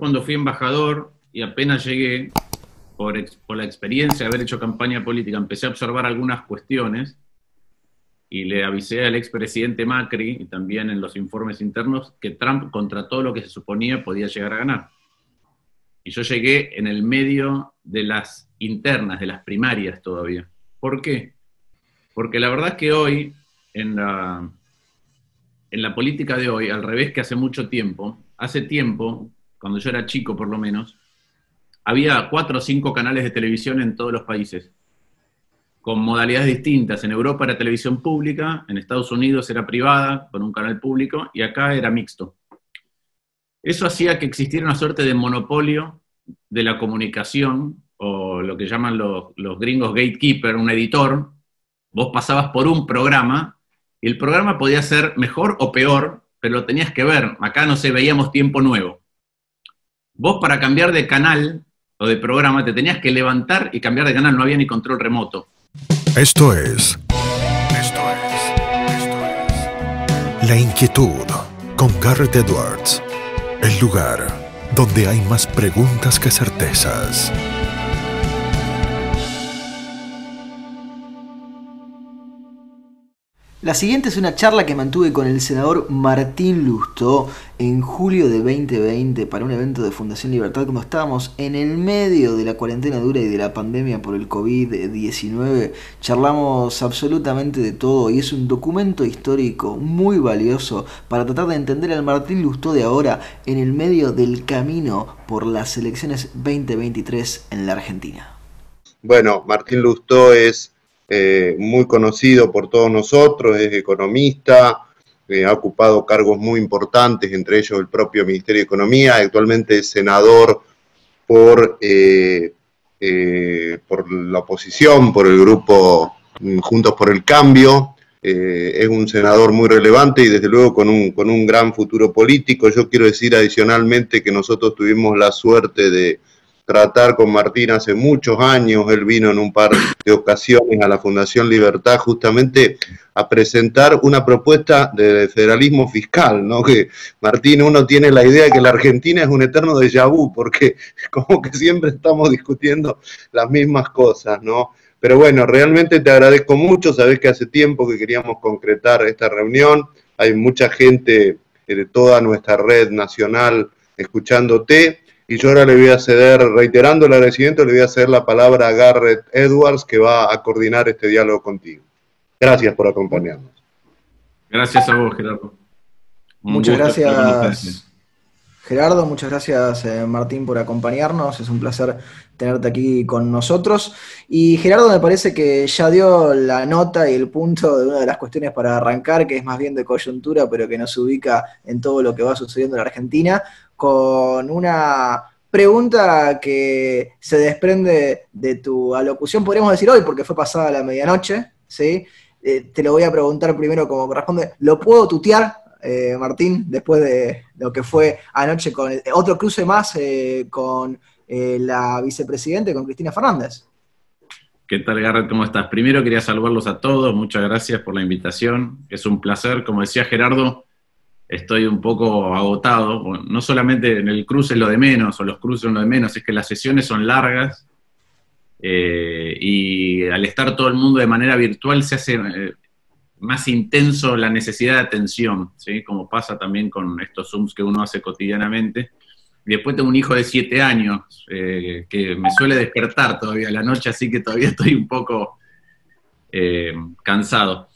cuando fui embajador y apenas llegué, por la experiencia de haber hecho campaña política, empecé a observar algunas cuestiones y le avisé al expresidente Macri, y también en los informes internos, que Trump, contra todo lo que se suponía, podía llegar a ganar. Y yo llegué en el medio de las internas, de las primarias todavía. ¿Por qué? Porque la verdad es que hoy, en la política de hoy, al revés que hace tiempo, cuando yo era chico por lo menos, había 4 o 5 canales de televisión en todos los países, con modalidades distintas. En Europa era televisión pública, en Estados Unidos era privada, con un canal público, y acá era mixto. Eso hacía que existiera una suerte de monopolio de la comunicación, o lo que llaman los gringos gatekeeper, un editor. Vos pasabas por un programa, y el programa podía ser mejor o peor, pero lo tenías que ver. Acá, no sé, veíamos Tiempo Nuevo. Vos, para cambiar de canal o de programa, te tenías que levantar y cambiar de canal, no había ni control remoto. Esto es La Inquietud con Garrett Edwards. El lugar donde hay más preguntas que certezas. La siguiente es una charla que mantuve con el senador Martín Lustó en julio de 2020 para un evento de Fundación Libertad, cuando estábamos en el medio de la cuarentena dura y de la pandemia por el COVID-19. Charlamos absolutamente de todo y es un documento histórico muy valioso para tratar de entender al Martín Lustó de ahora en el medio del camino por las elecciones 2023 en la Argentina. Bueno, Martín Lustó es muy conocido por todos nosotros, es economista, ha ocupado cargos muy importantes, entre ellos el propio Ministerio de Economía, actualmente es senador por la oposición, por el grupo Juntos por el Cambio, es un senador muy relevante y desde luego con un gran futuro político. Yo quiero decir adicionalmente que nosotros tuvimos la suerte de tratar con Martín hace muchos años. Él vino en un par de ocasiones a la Fundación Libertad justamente a presentar una propuesta de federalismo fiscal, ¿no? Que Martín, uno tiene la idea de que la Argentina es un eterno déjà vu, porque como que siempre estamos discutiendo las mismas cosas, ¿no? Pero bueno, realmente te agradezco mucho, sabés que hace tiempo que queríamos concretar esta reunión, hay mucha gente de toda nuestra red nacional escuchándote. Y yo ahora le voy a ceder, reiterando el agradecimiento, le voy a ceder la palabra a Garrett Edwards, que va a coordinar este diálogo contigo. Gracias por acompañarnos. Gracias a vos, Gerardo. Muchas gracias, Gerardo. Muchas gracias, Martín, por acompañarnos. Es un placer tenerte aquí con nosotros. Y Gerardo me parece que ya dio la nota y el punto de una de las cuestiones para arrancar, que es más bien de coyuntura, pero que nos ubica en todo lo que va sucediendo en la Argentina, con una pregunta que se desprende de tu alocución, podríamos decir hoy, porque fue pasada la medianoche, ¿sí? Te lo voy a preguntar primero como corresponde. ¿Lo puedo tutear, Martín, después de lo que fue anoche con otro cruce más con la vicepresidente, con Cristina Fernández? ¿Qué tal, Garrett? ¿Cómo estás? Primero quería saludarlos a todos, muchas gracias por la invitación, es un placer. Como decía Gerardo, estoy un poco agotado, no solamente en el cruce es lo de menos, o los cruces son lo de menos, es que las sesiones son largas, y al estar todo el mundo de manera virtual se hace más intenso la necesidad de atención, ¿sí? Como pasa también con estos Zooms que uno hace cotidianamente. Y después tengo un hijo de 7 años, que me suele despertar todavía a la noche, así que todavía estoy un poco cansado.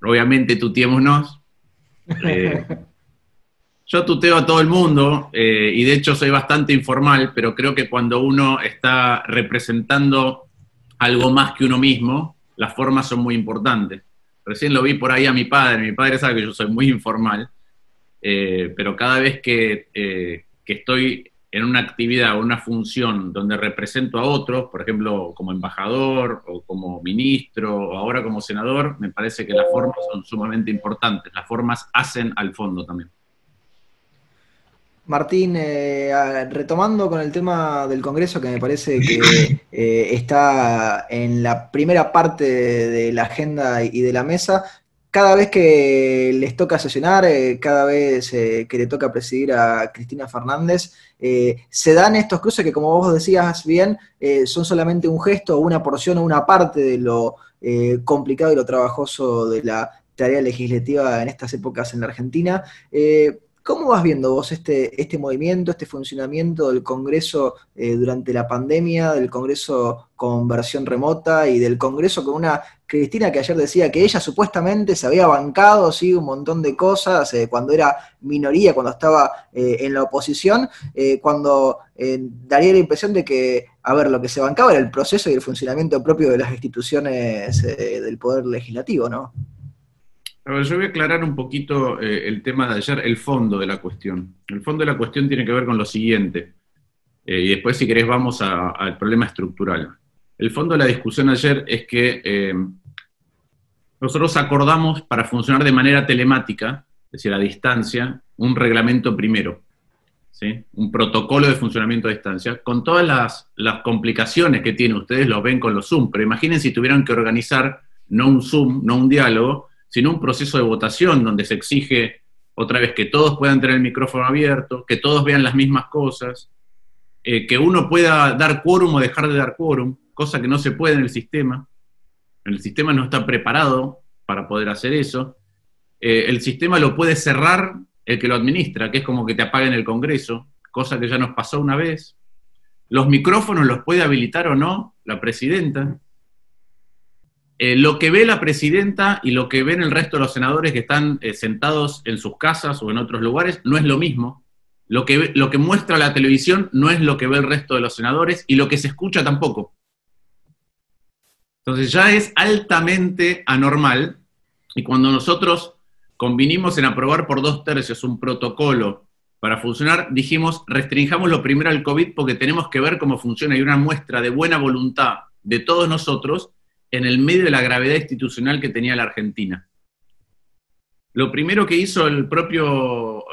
Obviamente tuteémonos. Yo tuteo a todo el mundo, y de hecho soy bastante informal, pero creo que cuando uno está representando algo más que uno mismo, las formas son muy importantes. Recién lo vi por ahí a mi padre sabe que yo soy muy informal, pero cada vez que estoy en una actividad o una función donde represento a otros, por ejemplo, como embajador o como ministro o ahora como senador, me parece que las formas son sumamente importantes. Las formas hacen al fondo también. Martín, retomando con el tema del Congreso, que me parece que está en la primera parte de la agenda y de la mesa, cada vez que les toca sesionar, cada vez que le toca presidir a Cristina Fernández, se dan estos cruces que, como vos decías bien, son solamente un gesto, una porción o una parte de lo complicado y lo trabajoso de la tarea legislativa en estas épocas en la Argentina. ¿Cómo vas viendo vos este movimiento, este funcionamiento del Congreso durante la pandemia, del Congreso con versión remota y del Congreso con una Cristina que ayer decía que ella supuestamente se había bancado, sí, un montón de cosas cuando era minoría, cuando estaba en la oposición, cuando daría la impresión de que, a ver, lo que se bancaba era el proceso y el funcionamiento propio de las instituciones del Poder Legislativo, ¿no? A ver, yo voy a aclarar un poquito el tema de ayer, el fondo de la cuestión. El fondo de la cuestión tiene que ver con lo siguiente, y después si querés vamos al problema estructural. El fondo de la discusión ayer es que nosotros acordamos para funcionar de manera telemática, es decir, a distancia, un reglamento primero, ¿sí? Un protocolo de funcionamiento a distancia, con todas las complicaciones que tiene, ustedes lo ven con los Zoom, pero imaginen si tuvieran que organizar no un Zoom, no un diálogo, sino un proceso de votación donde se exige, otra vez, que todos puedan tener el micrófono abierto, que todos vean las mismas cosas, que uno pueda dar quórum o dejar de dar quórum, cosa que no se puede en el sistema. El sistema no está preparado para poder hacer eso. El sistema lo puede cerrar el que lo administra, que es como que te apaguen el Congreso, cosa que ya nos pasó una vez. Los micrófonos los puede habilitar o no la presidenta. Lo que ve la presidenta y lo que ven el resto de los senadores que están sentados en sus casas o en otros lugares no es lo mismo. Lo que muestra la televisión no es lo que ve el resto de los senadores y lo que se escucha tampoco. Entonces ya es altamente anormal, y cuando nosotros convinimos en aprobar por 2/3 un protocolo para funcionar, dijimos, restringamos lo primero al COVID porque tenemos que ver cómo funciona, y una muestra de buena voluntad de todos nosotros en el medio de la gravedad institucional que tenía la Argentina. Lo primero que hizo el propio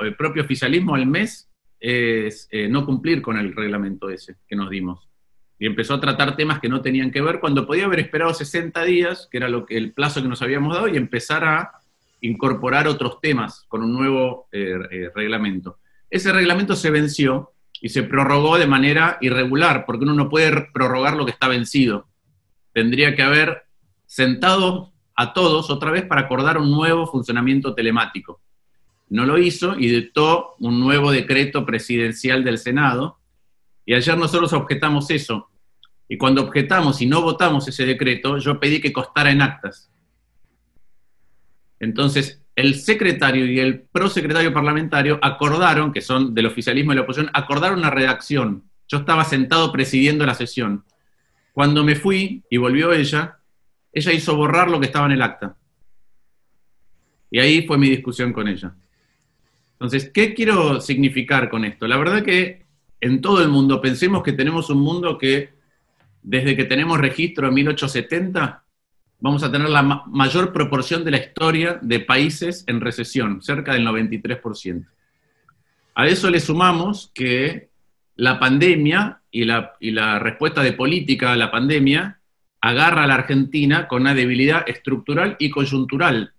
oficialismo al mes es no cumplir con el reglamento ese que nos dimos. Y empezó a tratar temas que no tenían que ver, cuando podía haber esperado 60 días, que era el plazo que nos habíamos dado, y empezar a incorporar otros temas con un nuevo reglamento. Ese reglamento se venció y se prorrogó de manera irregular, porque uno no puede prorrogar lo que está vencido. Tendría que haber sentado a todos otra vez para acordar un nuevo funcionamiento telemático. No lo hizo y dictó un nuevo decreto presidencial del Senado, y ayer nosotros objetamos eso. Y cuando objetamos y no votamos ese decreto, yo pedí que constara en actas. Entonces, el secretario y el prosecretario parlamentario acordaron, que son del oficialismo y la oposición, acordaron una redacción. Yo estaba sentado presidiendo la sesión. Cuando me fui y volvió ella hizo borrar lo que estaba en el acta. Y ahí fue mi discusión con ella. Entonces, ¿qué quiero significar con esto? La verdad que en todo el mundo, pensemos que tenemos un mundo que, desde que tenemos registro en 1870, vamos a tener la mayor proporción de la historia de países en recesión, cerca del 93%. A eso le sumamos que la pandemia y la respuesta de política a la pandemia agarra a la Argentina con una debilidad estructural y coyuntural.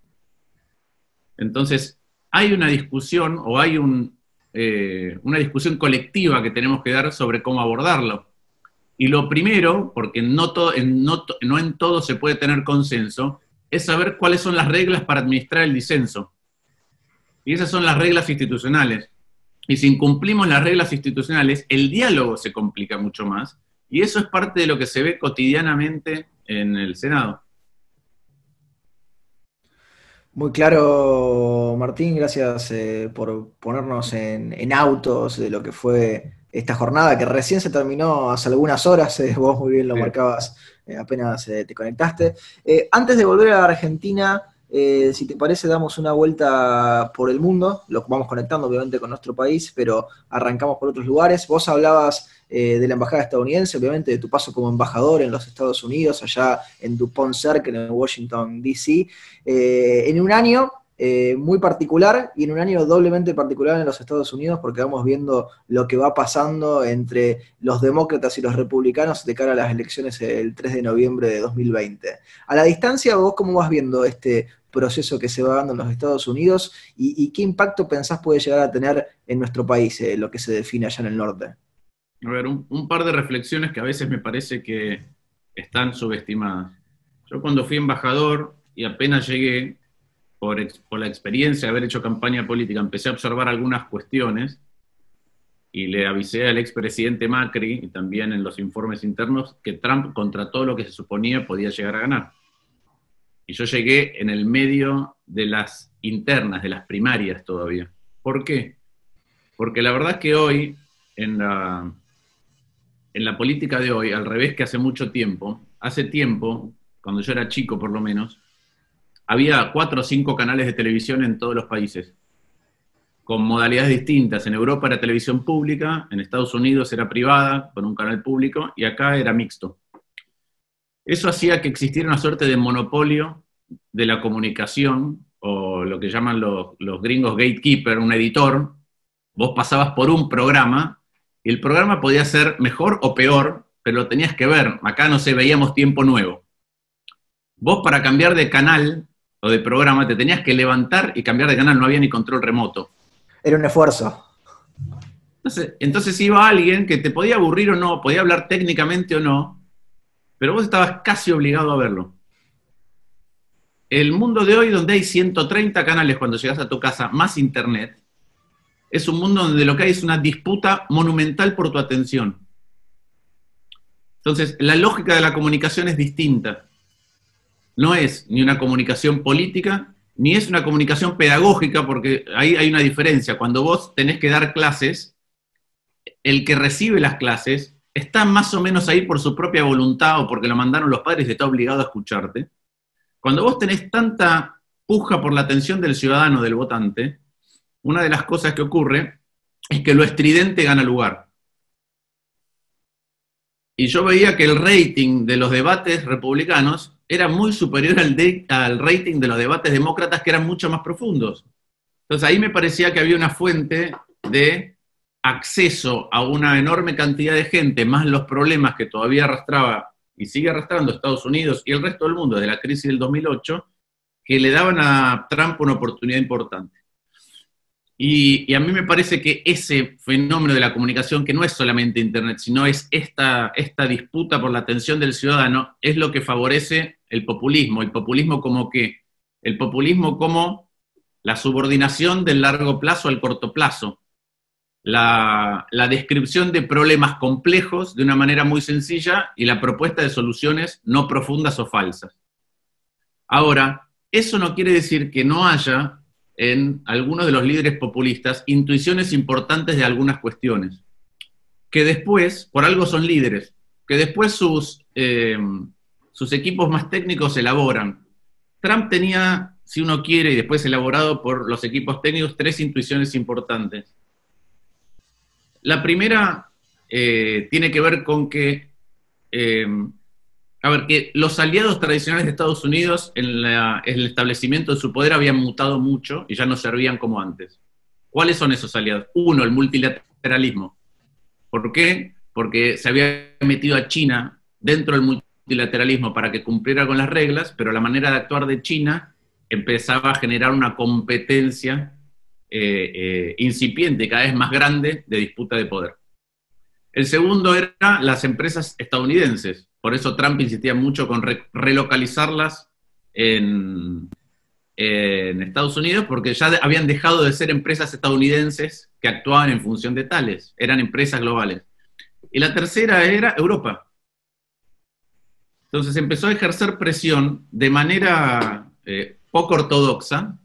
Entonces, hay una discusión, o hay una discusión colectiva que tenemos que dar sobre cómo abordarlo. Y lo primero, porque no en todo se puede tener consenso, es saber cuáles son las reglas para administrar el disenso. Y esas son las reglas institucionales. Y si incumplimos las reglas institucionales, el diálogo se complica mucho más, y eso es parte de lo que se ve cotidianamente en el Senado. Muy claro, Martín, gracias por ponernos en autos de lo que fue esta jornada, que recién se terminó hace algunas horas, vos muy bien lo marcabas apenas te conectaste. Antes de volver a Argentina, si te parece, damos una vuelta por el mundo, lo vamos conectando obviamente con nuestro país, pero arrancamos por otros lugares. Vos hablabas de la embajada estadounidense, obviamente de tu paso como embajador en los Estados Unidos, allá en DuPont Circle, en Washington, D.C., en un año muy particular y en un año doblemente particular en los Estados Unidos, porque vamos viendo lo que va pasando entre los demócratas y los republicanos de cara a las elecciones el 3 de noviembre de 2020. A la distancia, ¿vos cómo vas viendo este proceso que se va dando en los Estados Unidos y qué impacto pensás puede llegar a tener en nuestro país, lo que se define allá en el norte? A ver, un par de reflexiones que a veces me parece que están subestimadas. Yo cuando fui embajador y apenas llegué, por la experiencia de haber hecho campaña política, empecé a observar algunas cuestiones y le avisé al expresidente Macri, y también en los informes internos, que Trump, contra todo lo que se suponía, podía llegar a ganar. Y yo llegué en el medio de las internas, de las primarias todavía. ¿Por qué? Porque la verdad es que hoy, en la política de hoy, al revés que hace mucho tiempo, hace tiempo, cuando yo era chico por lo menos, había 4 o 5 canales de televisión en todos los países, con modalidades distintas. En Europa era televisión pública, en Estados Unidos era privada, con un canal público, y acá era mixto. Eso hacía que existiera una suerte de monopolio de la comunicación, o lo que llaman los gringos gatekeeper, un editor. Vos pasabas por un programa, y el programa podía ser mejor o peor, pero lo tenías que ver. Acá, no sé, veíamos Tiempo Nuevo. Vos, para cambiar de canal o de programa, te tenías que levantar y cambiar de canal, no había ni control remoto. Era un esfuerzo. Entonces iba alguien que te podía aburrir o no, podía hablar técnicamente o no, pero vos estabas casi obligado a verlo. El mundo de hoy, donde hay 130 canales cuando llegas a tu casa, más internet, es un mundo donde lo que hay es una disputa monumental por tu atención. Entonces, la lógica de la comunicación es distinta. No es ni una comunicación política, ni es una comunicación pedagógica, porque ahí hay una diferencia. Cuando vos tenés que dar clases, el que recibe las clases está más o menos ahí por su propia voluntad o porque lo mandaron los padres y está obligado a escucharte. Cuando vos tenés tanta puja por la atención del ciudadano, del votante, una de las cosas que ocurre es que lo estridente gana lugar. Y yo veía que el rating de los debates republicanos era muy superior al rating de los debates demócratas, que eran mucho más profundos. Entonces ahí me parecía que había una fuente de acceso a una enorme cantidad de gente, más los problemas que todavía arrastraba y sigue arrastrando Estados Unidos y el resto del mundo de la crisis del 2008, que le daban a Trump una oportunidad importante. Y a mí me parece que ese fenómeno de la comunicación, que no es solamente Internet, sino es esta disputa por la atención del ciudadano, es lo que favorece el populismo. ¿El populismo como qué? El populismo como la subordinación del largo plazo al corto plazo. La descripción de problemas complejos de una manera muy sencilla y la propuesta de soluciones no profundas o falsas. Ahora, eso no quiere decir que no haya en algunos de los líderes populistas intuiciones importantes de algunas cuestiones, que después, por algo son líderes, que después sus equipos más técnicos elaboran. Trump tenía, si uno quiere, y después elaborado por los equipos técnicos, 3 intuiciones importantes. La primera tiene que ver con que, que los aliados tradicionales de Estados Unidos en el establecimiento de su poder habían mutado mucho y ya no servían como antes. ¿Cuáles son esos aliados? Uno, el multilateralismo. ¿Por qué? Porque se había metido a China dentro del multilateralismo para que cumpliera con las reglas, pero la manera de actuar de China empezaba a generar una competencia incipiente, cada vez más grande, de disputa de poder. El segundo era las empresas estadounidenses. Por eso Trump insistía mucho con relocalizarlas en Estados Unidos, porque ya habían dejado de ser empresas estadounidenses que actuaban en función de tales, eran empresas globales. Y la tercera era Europa. Entonces empezó a ejercer presión de manera poco ortodoxa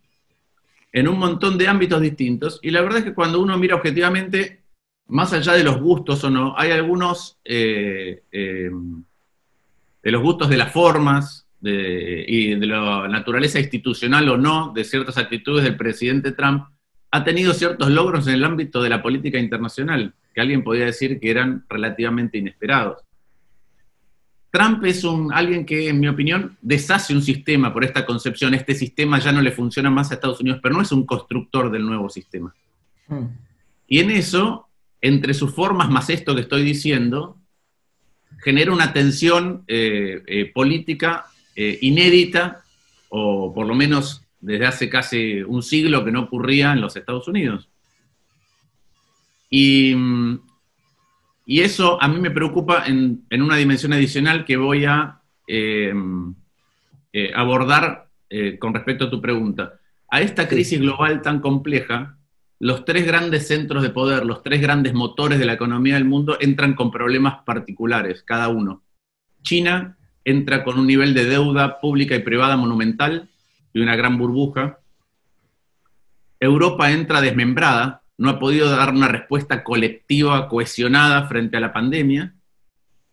en un montón de ámbitos distintos, y la verdad es que cuando uno mira objetivamente, más allá de los gustos o no, hay algunos de los gustos de las formas y de la naturaleza institucional o no de ciertas actitudes del presidente Trump, ha tenido ciertos logros en el ámbito de la política internacional, que alguien podría decir que eran relativamente inesperados. Trump es alguien que, en mi opinión, deshace un sistema por esta concepción. Este sistema ya no le funciona más a Estados Unidos, pero no es un constructor del nuevo sistema. Y en eso, entre sus formas más esto que estoy diciendo, genera una tensión política inédita, o por lo menos desde hace casi un siglo que no ocurría en los Estados Unidos. Y eso a mí me preocupa en una dimensión adicional que voy a abordar con respecto a tu pregunta. A esta crisis global tan compleja, los tres grandes centros de poder, los tres grandes motores de la economía del mundo entran con problemas particulares, cada uno. China entra con un nivel de deuda pública y privada monumental y una gran burbuja. Europa entra desmembrada, no ha podido dar una respuesta colectiva, cohesionada frente a la pandemia,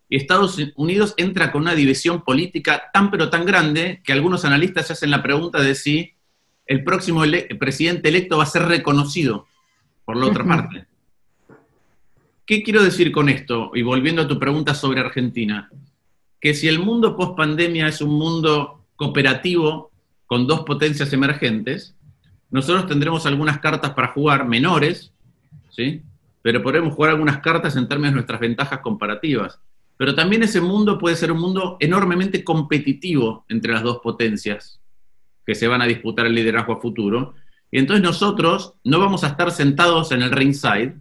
y Estados Unidos entra con una división política tan pero tan grande que algunos analistas se hacen la pregunta de si el próximo presidente electo va a ser reconocido por la otra parte. ¿Qué quiero decir con esto? Y volviendo a tu pregunta sobre Argentina, que si el mundo post-pandemia es un mundo cooperativo con dos potencias emergentes, nosotros tendremos algunas cartas para jugar menores, ¿sí? Pero podremos jugar algunas cartas en términos de nuestras ventajas comparativas. Pero también ese mundo puede ser un mundo enormemente competitivo entre las dos potencias que se van a disputar el liderazgo a futuro. Y entonces nosotros no vamos a estar sentados en el ringside,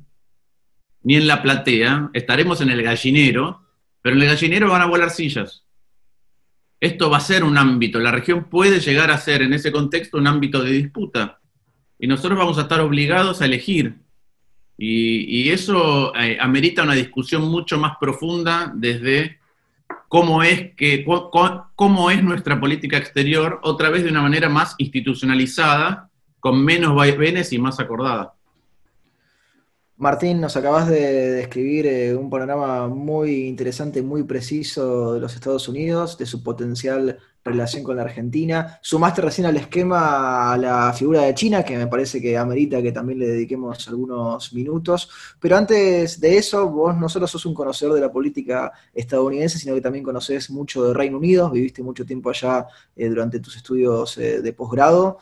ni en la platea, estaremos en el gallinero, pero en el gallinero van a volar sillas. Esto va a ser un ámbito, la región puede llegar a ser en ese contexto un ámbito de disputa. Y nosotros vamos a estar obligados a elegir. Y eso amerita una discusión mucho más profunda desde cómo es nuestra política exterior, otra vez de una manera más institucionalizada, con menos vaivenes y más acordada. Martín, nos acabas de describir un panorama muy interesante, muy preciso de los Estados Unidos, de su potencial relación con la Argentina. Sumaste recién al esquema a la figura de China, que me parece que amerita que también le dediquemos algunos minutos. Pero antes de eso, vos no solo sos un conocedor de la política estadounidense, sino que también conocés mucho de Reino Unido, viviste mucho tiempo allá durante tus estudios de posgrado.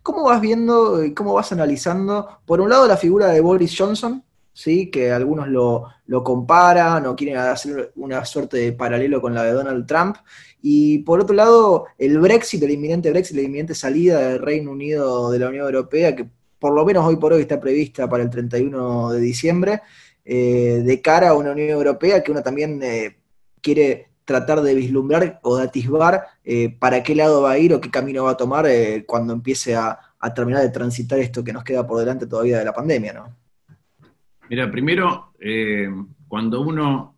¿Cómo vas viendo y cómo vas analizando, por un lado, la figura de Boris Johnson, ¿sí? Que algunos lo comparan o quieren hacer una suerte de paralelo con la de Donald Trump, y por otro lado, el Brexit, la inminente salida del Reino Unido de la Unión Europea, que por lo menos hoy por hoy está prevista para el 31 de diciembre, de cara a una Unión Europea que uno también quiere tratar de vislumbrar o de atisbar para qué lado va a ir o qué camino va a tomar cuando empiece a terminar de transitar esto que nos queda por delante todavía de la pandemia, ¿no? Mira, primero, cuando uno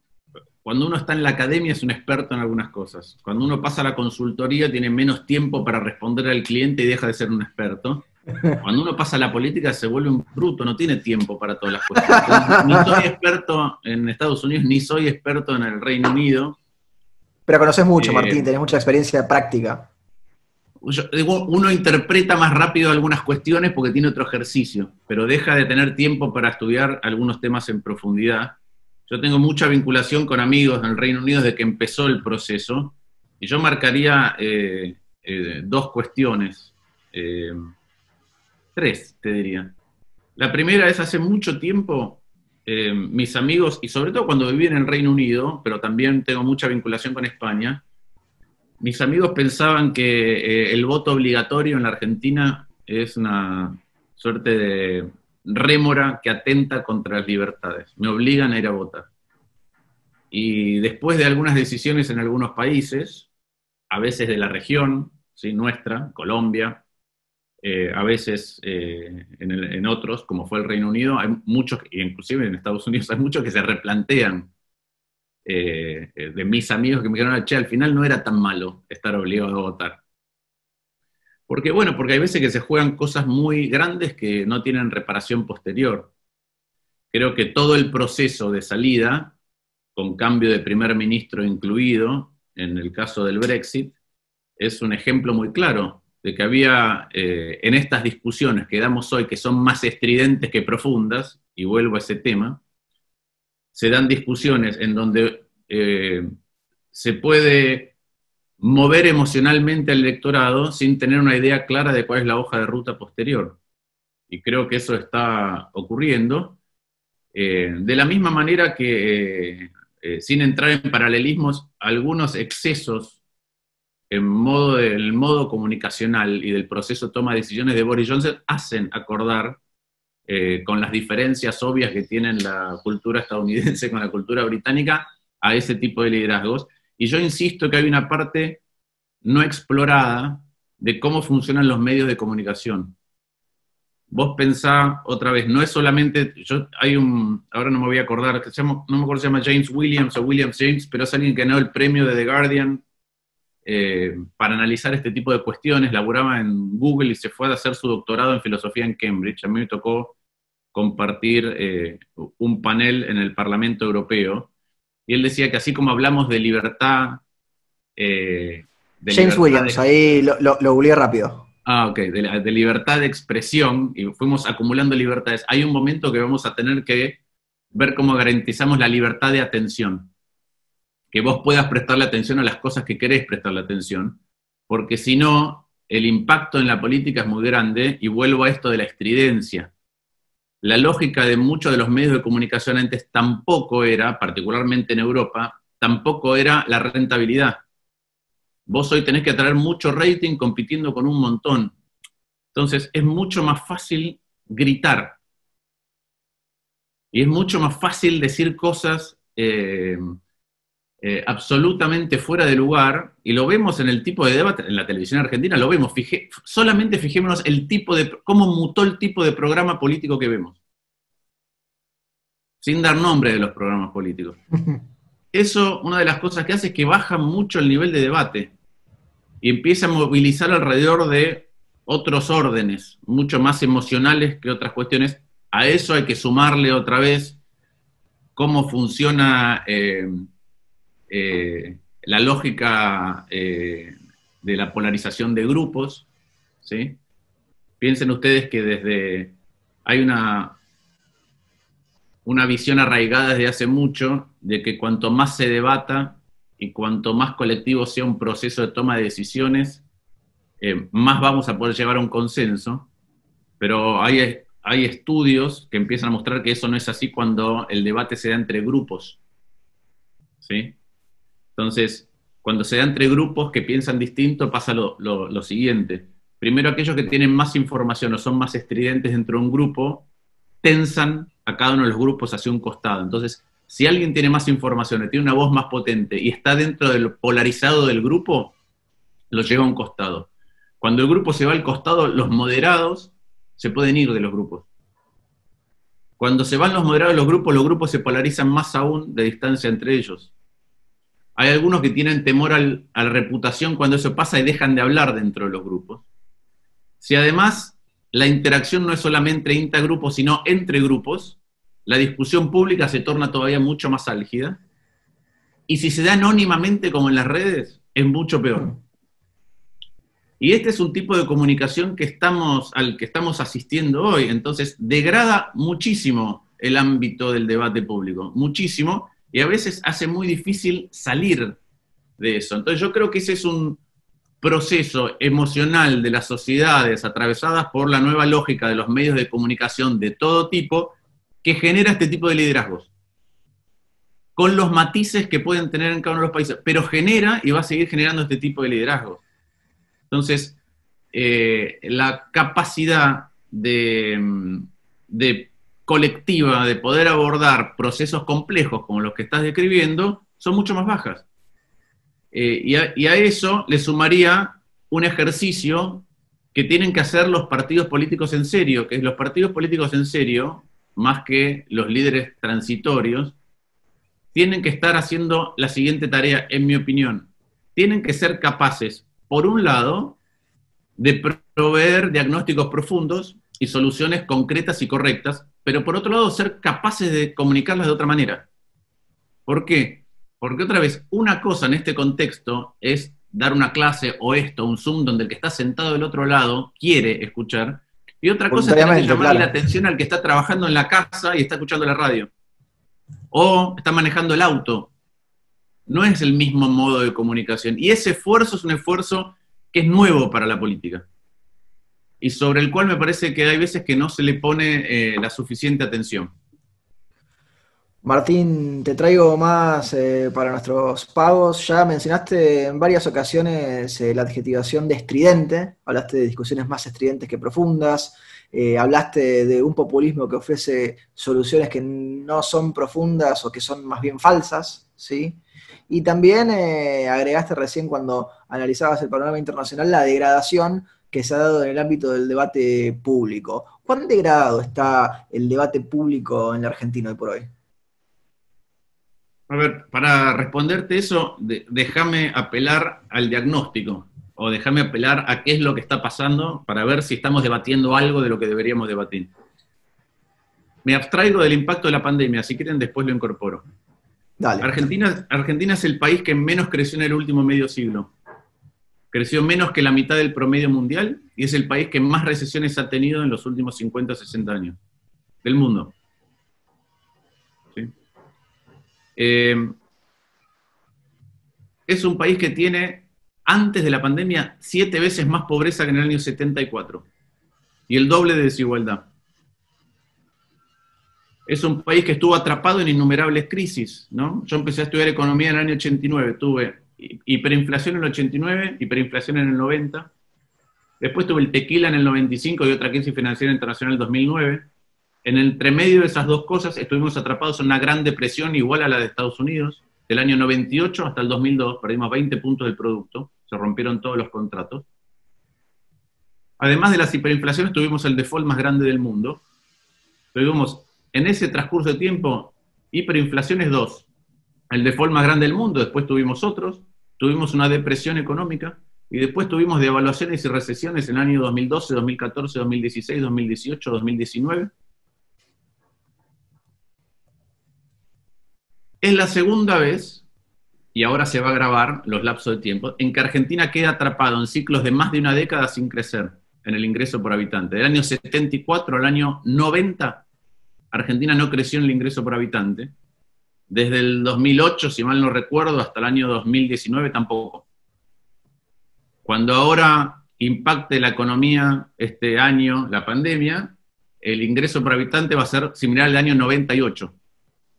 está en la academia es un experto en algunas cosas. Cuando uno pasa a la consultoría tiene menos tiempo para responder al cliente y deja de ser un experto. Cuando uno pasa a la política se vuelve un bruto, no tiene tiempo para todas las cuestiones. Ni soy experto en Estados Unidos, ni soy experto en el Reino Unido. Pero conoces mucho, Martín, tenés mucha experiencia práctica. Uno interpreta más rápido algunas cuestiones porque tiene otro ejercicio, pero deja de tener tiempo para estudiar algunos temas en profundidad. Yo tengo mucha vinculación con amigos en el Reino Unido desde que empezó el proceso, y yo marcaría dos cuestiones, tres, te diría. La primera es, hace mucho tiempo, mis amigos, y sobre todo cuando viví en el Reino Unido, pero también tengo mucha vinculación con España, mis amigos pensaban que el voto obligatorio en la Argentina es una suerte de rémora que atenta contra las libertades. Me obligan a ir a votar. Y después de algunas decisiones en algunos países, a veces de la región, ¿sí? Nuestra, Colombia, a veces en otros, como fue el Reino Unido, hay muchos, inclusive en Estados Unidos, hay muchos que se replantean, de mis amigos que me dijeron, che, al final no era tan malo estar obligado a votar. Porque hay veces que se juegan cosas muy grandes que no tienen reparación posterior. Creo que todo el proceso de salida, con cambio de primer ministro incluido, en el caso del Brexit, es un ejemplo muy claro de que había en estas discusiones que damos hoy, que son más estridentes que profundas, y vuelvo a ese tema, se dan discusiones en donde se puede mover emocionalmente al electorado sin tener una idea clara de cuál es la hoja de ruta posterior. Y creo que eso está ocurriendo. De la misma manera que, sin entrar en paralelismos, algunos excesos en el modo comunicacional y del proceso de toma de decisiones de Boris Johnson hacen acordar con las diferencias obvias que tienen la cultura estadounidense con la cultura británica a ese tipo de liderazgos. Y yo insisto que hay una parte no explorada de cómo funcionan los medios de comunicación. Vos pensá otra vez, no es solamente, ahora no me voy a acordar, no me acuerdo si se llama James Williams o Williams James, pero es alguien que ganó el premio de The Guardian para analizar este tipo de cuestiones, laburaba en Google y se fue a hacer su doctorado en filosofía en Cambridge. A mí me tocó compartir un panel en el Parlamento Europeo, y él decía que así como hablamos de libertad... James Williams, ahí lo googleé rápido. Ok, de libertad de expresión, y fuimos acumulando libertades. Hay un momento que vamos a tener que ver cómo garantizamos la libertad de atención. Que vos puedas prestarle atención a las cosas que querés prestarle atención, porque si no, el impacto en la política es muy grande, y vuelvo a esto de la estridencia. La lógica de muchos de los medios de comunicación antes tampoco era, particularmente en Europa, tampoco era la rentabilidad. Vos hoy tenés que atraer mucho rating compitiendo con un montón. Entonces es mucho más fácil gritar. Y es mucho más fácil decir cosas absolutamente fuera de lugar, y lo vemos en el tipo de debate, en la televisión argentina lo vemos, solamente fijémonos cómo mutó el tipo de programa político que vemos. Sin dar nombre de los programas políticos. Eso, una de las cosas que hace es que baja mucho el nivel de debate y empieza a movilizar alrededor de otros órdenes, mucho más emocionales que otras cuestiones. A eso hay que sumarle otra vez cómo funciona la lógica de la polarización de grupos, ¿sí? Piensen ustedes que hay una visión arraigada desde hace mucho de que cuanto más se debata y cuanto más colectivo sea un proceso de toma de decisiones, más vamos a poder llegar a un consenso, pero hay estudios que empiezan a mostrar que eso no es así cuando el debate se da entre grupos, ¿sí? Entonces, cuando se da entre grupos que piensan distinto, pasa lo siguiente. Primero, aquellos que tienen más información o son más estridentes dentro de un grupo, tensan a cada uno de los grupos hacia un costado. Entonces, si alguien tiene más información, tiene una voz más potente y está dentro del polarizado del grupo, lo lleva a un costado. Cuando el grupo se va al costado, los moderados se pueden ir de los grupos. Cuando se van los moderados de los grupos se polarizan más aún de distancia entre ellos. Hay algunos que tienen temor a la reputación cuando eso pasa y dejan de hablar dentro de los grupos. Si además la interacción no es solamente intragrupos, sino entre grupos, la discusión pública se torna todavía mucho más álgida. Y si se da anónimamente como en las redes, es mucho peor. Y este es un tipo de comunicación al que estamos asistiendo hoy. Entonces, degrada muchísimo el ámbito del debate público, muchísimo, y a veces hace muy difícil salir de eso. Entonces yo creo que ese es un proceso emocional de las sociedades atravesadas por la nueva lógica de los medios de comunicación de todo tipo, que genera este tipo de liderazgos, con los matices que pueden tener en cada uno de los países, pero genera y va a seguir generando este tipo de liderazgos. Entonces, la capacidad de colectiva de poder abordar procesos complejos como los que estás describiendo son mucho más bajas. Y a eso le sumaría un ejercicio que tienen que hacer los partidos políticos en serio, que es los partidos políticos en serio, más que los líderes transitorios, tienen que estar haciendo la siguiente tarea, en mi opinión. Tienen que ser capaces, por un lado, de proveer diagnósticos profundos y soluciones concretas y correctas, pero por otro lado, ser capaces de comunicarlas de otra manera. ¿Por qué? Porque otra vez, una cosa en este contexto es dar una clase o un Zoom donde el que está sentado del otro lado quiere escuchar, y otra cosa es tener que llamarle la atención al que está trabajando en la casa y está escuchando la radio, o está manejando el auto. no es el mismo modo de comunicación. Y ese esfuerzo es un esfuerzo que es nuevo para la política, y sobre el cual me parece que hay veces que no se le pone la suficiente atención. Martín, te traigo más para nuestros pagos. Ya mencionaste en varias ocasiones la adjetivación de estridente, hablaste de discusiones más estridentes que profundas, hablaste de un populismo que ofrece soluciones que no son profundas o que son más bien falsas, ¿sí? Y también agregaste recién cuando analizabas el panorama internacional la degradación que se ha dado en el ámbito del debate público. ¿Cuán degradado está el debate público en la Argentina hoy por hoy? A ver, para responderte eso, déjame apelar al diagnóstico, o déjame apelar a qué es lo que está pasando para ver si estamos debatiendo algo de lo que deberíamos debatir. Me abstraigo del impacto de la pandemia, si quieren después lo incorporo. Dale. Argentina es el país que menos creció en el último medio siglo. Creció menos que la mitad del promedio mundial, y es el país que más recesiones ha tenido en los últimos 50 o 60 años del mundo. ¿Sí? Es un país que tiene, antes de la pandemia, 7 veces más pobreza que en el año 74, y el doble de desigualdad. Es un país que estuvo atrapado en innumerables crisis, ¿no? Yo empecé a estudiar economía en el año 89, tuve hiperinflación en el 89, hiperinflación en el 90, después tuve el tequila en el 95 y otra crisis financiera internacional en el 2009. En el entremedio de esas dos cosas estuvimos atrapados en una gran depresión igual a la de Estados Unidos, del año 98 hasta el 2002, perdimos 20 puntos del producto, se rompieron todos los contratos. Además de las hiperinflaciones, tuvimos el default más grande del mundo. Tuvimos, en ese transcurso de tiempo, hiperinflaciones 2, el default más grande del mundo, después tuvimos otros, tuvimos una depresión económica, y después tuvimos devaluaciones y recesiones en el año 2012, 2014, 2016, 2018, 2019. Es la segunda vez, y ahora se va a agravar los lapsos de tiempo, en que Argentina queda atrapado en ciclos de más de una década sin crecer en el ingreso por habitante. Del año 74 al año 90, Argentina no creció en el ingreso por habitante. Desde el 2008, si mal no recuerdo, hasta el año 2019 tampoco. Cuando ahora impacte la economía este año, la pandemia, el ingreso por habitante va a ser similar al año 98.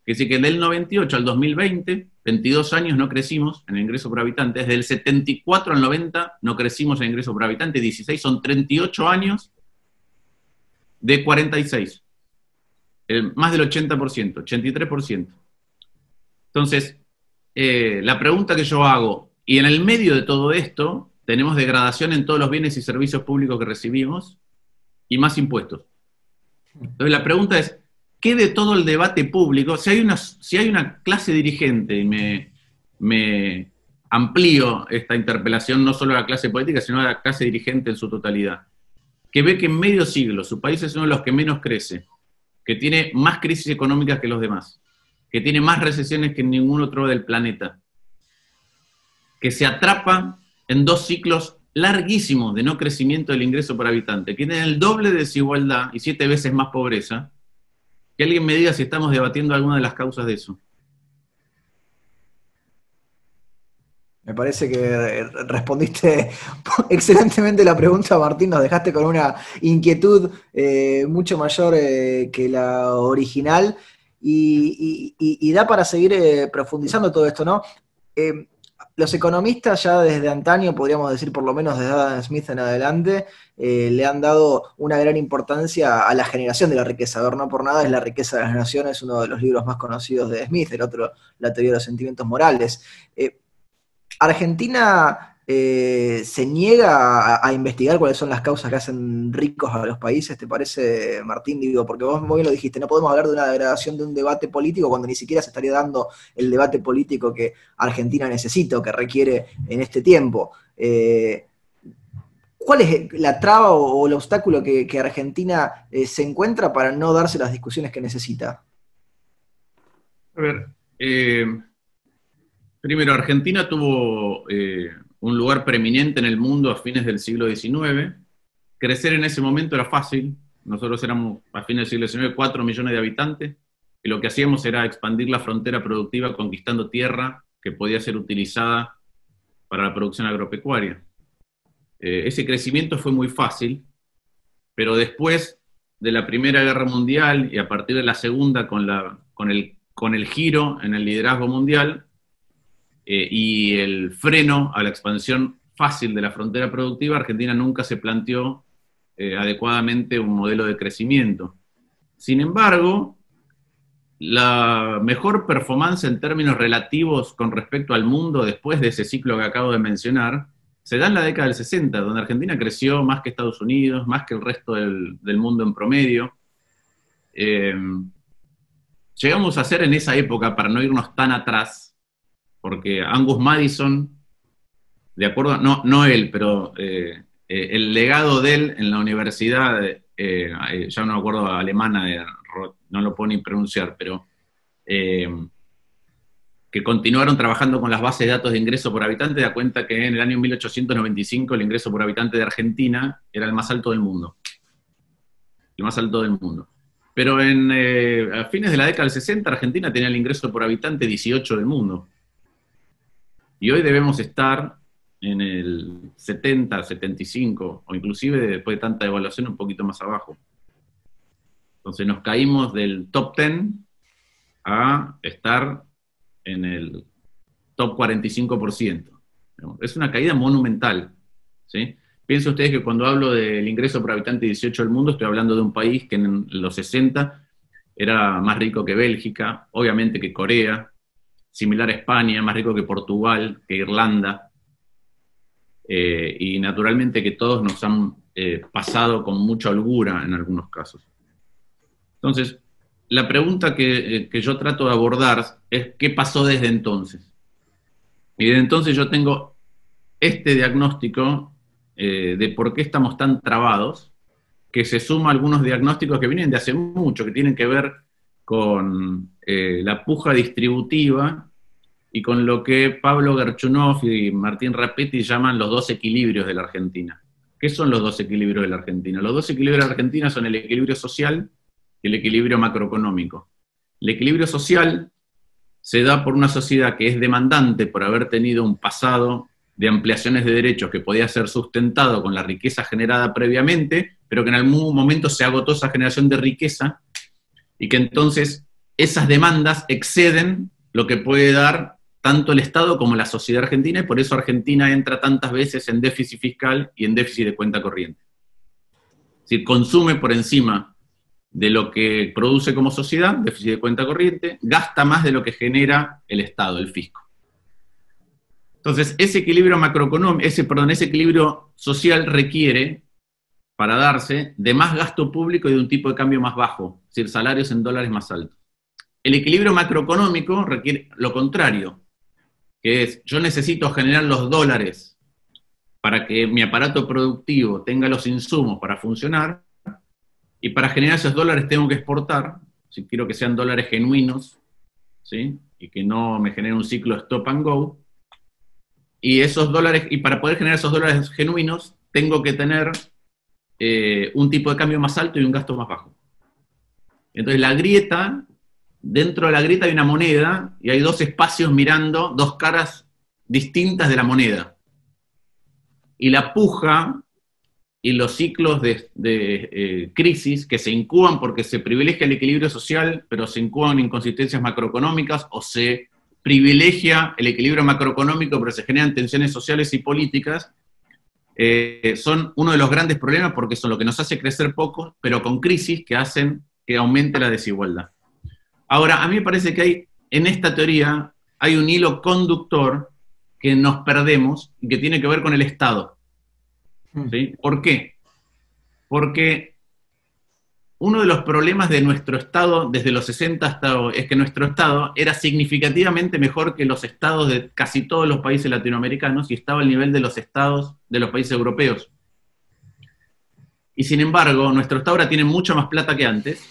Que decir que del 98 al 2020, 22 años no crecimos en el ingreso por habitante. Desde el 74 al 90 no crecimos en ingreso por habitante. 16 son 38 años de 46. Más del 80%, 83%. Entonces, la pregunta que yo hago, y en el medio de todo esto, tenemos degradación en todos los bienes y servicios públicos que recibimos, y más impuestos. Entonces la pregunta es, ¿qué de todo el debate público, si hay una clase dirigente, y me amplío esta interpelación no solo a la clase política, sino a la clase dirigente en su totalidad, que ve que en medio siglo su país es uno de los que menos crece, que tiene más crisis económicas que los demás, que tiene más recesiones que ningún otro del planeta, que se atrapa en 2 ciclos larguísimos de no crecimiento del ingreso por habitante, que tiene el doble de desigualdad y 7 veces más pobreza, que alguien me diga si estamos debatiendo alguna de las causas de eso. Me parece que respondiste excelentemente la pregunta, Martín. Nos dejaste con una inquietud mucho mayor que la original y da para seguir profundizando todo esto, ¿no? Los economistas ya desde antaño, podríamos decir por lo menos desde Adam Smith en adelante, le han dado una gran importancia a la generación de la riqueza. A ver, no por nada es La riqueza de las naciones, uno de los libros más conocidos de Smith, el otro, La teoría de los sentimientos morales. Argentina se niega a investigar cuáles son las causas que hacen ricos a los países, ¿te parece, Martín? Digo, porque vos muy bien lo dijiste, no podemos hablar de una degradación de un debate político cuando ni siquiera se estaría dando el debate político que Argentina necesita o que requiere en este tiempo. ¿Cuál es la traba o el obstáculo que Argentina se encuentra para no darse las discusiones que necesita? A ver, primero, Argentina tuvo un lugar preeminente en el mundo a fines del siglo XIX. Crecer en ese momento era fácil. Nosotros éramos, a fines del siglo XIX, 4 millones de habitantes, y lo que hacíamos era expandir la frontera productiva conquistando tierra, que podía ser utilizada para la producción agropecuaria. Ese crecimiento fue muy fácil, pero después de la Primera Guerra Mundial y a partir de la Segunda, con el giro en el liderazgo mundial y el freno a la expansión fácil de la frontera productiva, Argentina nunca se planteó adecuadamente un modelo de crecimiento. Sin embargo, la mejor performance en términos relativos con respecto al mundo después de ese ciclo que acabo de mencionar, se da en la década del 60, donde Argentina creció más que Estados Unidos, más que el resto del mundo en promedio. Llegamos a ser en esa época, para no irnos tan atrás, porque Angus Madison, de acuerdo, no él, pero el legado de él en la universidad, ya no me acuerdo, alemana, no lo puedo ni pronunciar, pero que continuaron trabajando con las bases de datos de ingreso por habitante, da cuenta que en el año 1895 el ingreso por habitante de Argentina era el más alto del mundo. El más alto del mundo. Pero a fines de la década del 60, Argentina tenía el ingreso por habitante 18 del mundo. Y hoy debemos estar en el 70, 75, o inclusive después de tanta devaluación un poquito más abajo. Entonces nos caímos del top 10 a estar en el top 45%. Es una caída monumental, ¿sí? Piensen ustedes que cuando hablo del ingreso por habitante 18 del mundo, estoy hablando de un país que en los 60 era más rico que Bélgica, obviamente que Corea, similar a España, más rico que Portugal, que Irlanda, y naturalmente que todos nos han pasado con mucha holgura en algunos casos. Entonces, la pregunta que yo trato de abordar es ¿qué pasó desde entonces? Y desde entonces yo tengo este diagnóstico de por qué estamos tan trabados, que se suma a algunos diagnósticos que vienen de hace mucho, que tienen que ver con la puja distributiva y con lo que Pablo Gerchunov y Martín Rapetti llaman los dos equilibrios de la Argentina. ¿Qué son los dos equilibrios de la Argentina? Los dos equilibrios de la Argentina son el equilibrio social y el equilibrio macroeconómico. El equilibrio social se da por una sociedad que es demandante por haber tenido un pasado de ampliaciones de derechos que podía ser sustentado con la riqueza generada previamente, pero que en algún momento se agotó esa generación de riqueza, y que entonces esas demandas exceden lo que puede dar tanto el Estado como la sociedad argentina, y por eso Argentina entra tantas veces en déficit fiscal y en déficit de cuenta corriente. Es decir, consume por encima de lo que produce como sociedad, déficit de cuenta corriente, gasta más de lo que genera el Estado, el fisco. Entonces, ese equilibrio macroeconómico, ese equilibrio social requiere, para darse, de más gasto público y de un tipo de cambio más bajo, es decir, salarios en dólares más altos. El equilibrio macroeconómico requiere lo contrario, que es, yo necesito generar los dólares para que mi aparato productivo tenga los insumos para funcionar, y para generar esos dólares tengo que exportar, si quiero que sean dólares genuinos, ¿sí? Y que no me genere un ciclo stop and go. Y esos dólares, y para poder generar esos dólares genuinos, tengo que tener un tipo de cambio más alto y un gasto más bajo. Entonces la grieta, dentro de la grieta hay una moneda, y hay dos espacios mirando, dos caras distintas de la moneda. Y la puja y los ciclos de crisis que se incuban porque se privilegia el equilibrio social, pero se incuban inconsistencias macroeconómicas, o se privilegia el equilibrio macroeconómico, pero se generan tensiones sociales y políticas, son uno de los grandes problemas, porque son lo que nos hace crecer poco, pero con crisis que hacen que aumente la desigualdad. Ahora, a mí me parece que en esta teoría hay un hilo conductor que nos perdemos y que tiene que ver con el Estado. ¿Sí? ¿Por qué? Porque uno de los problemas de nuestro Estado desde los 60 hasta hoy es que nuestro Estado era significativamente mejor que los estados de casi todos los países latinoamericanos, y estaba al nivel de los estados de los países europeos. Y sin embargo, nuestro Estado ahora tiene mucha más plata que antes,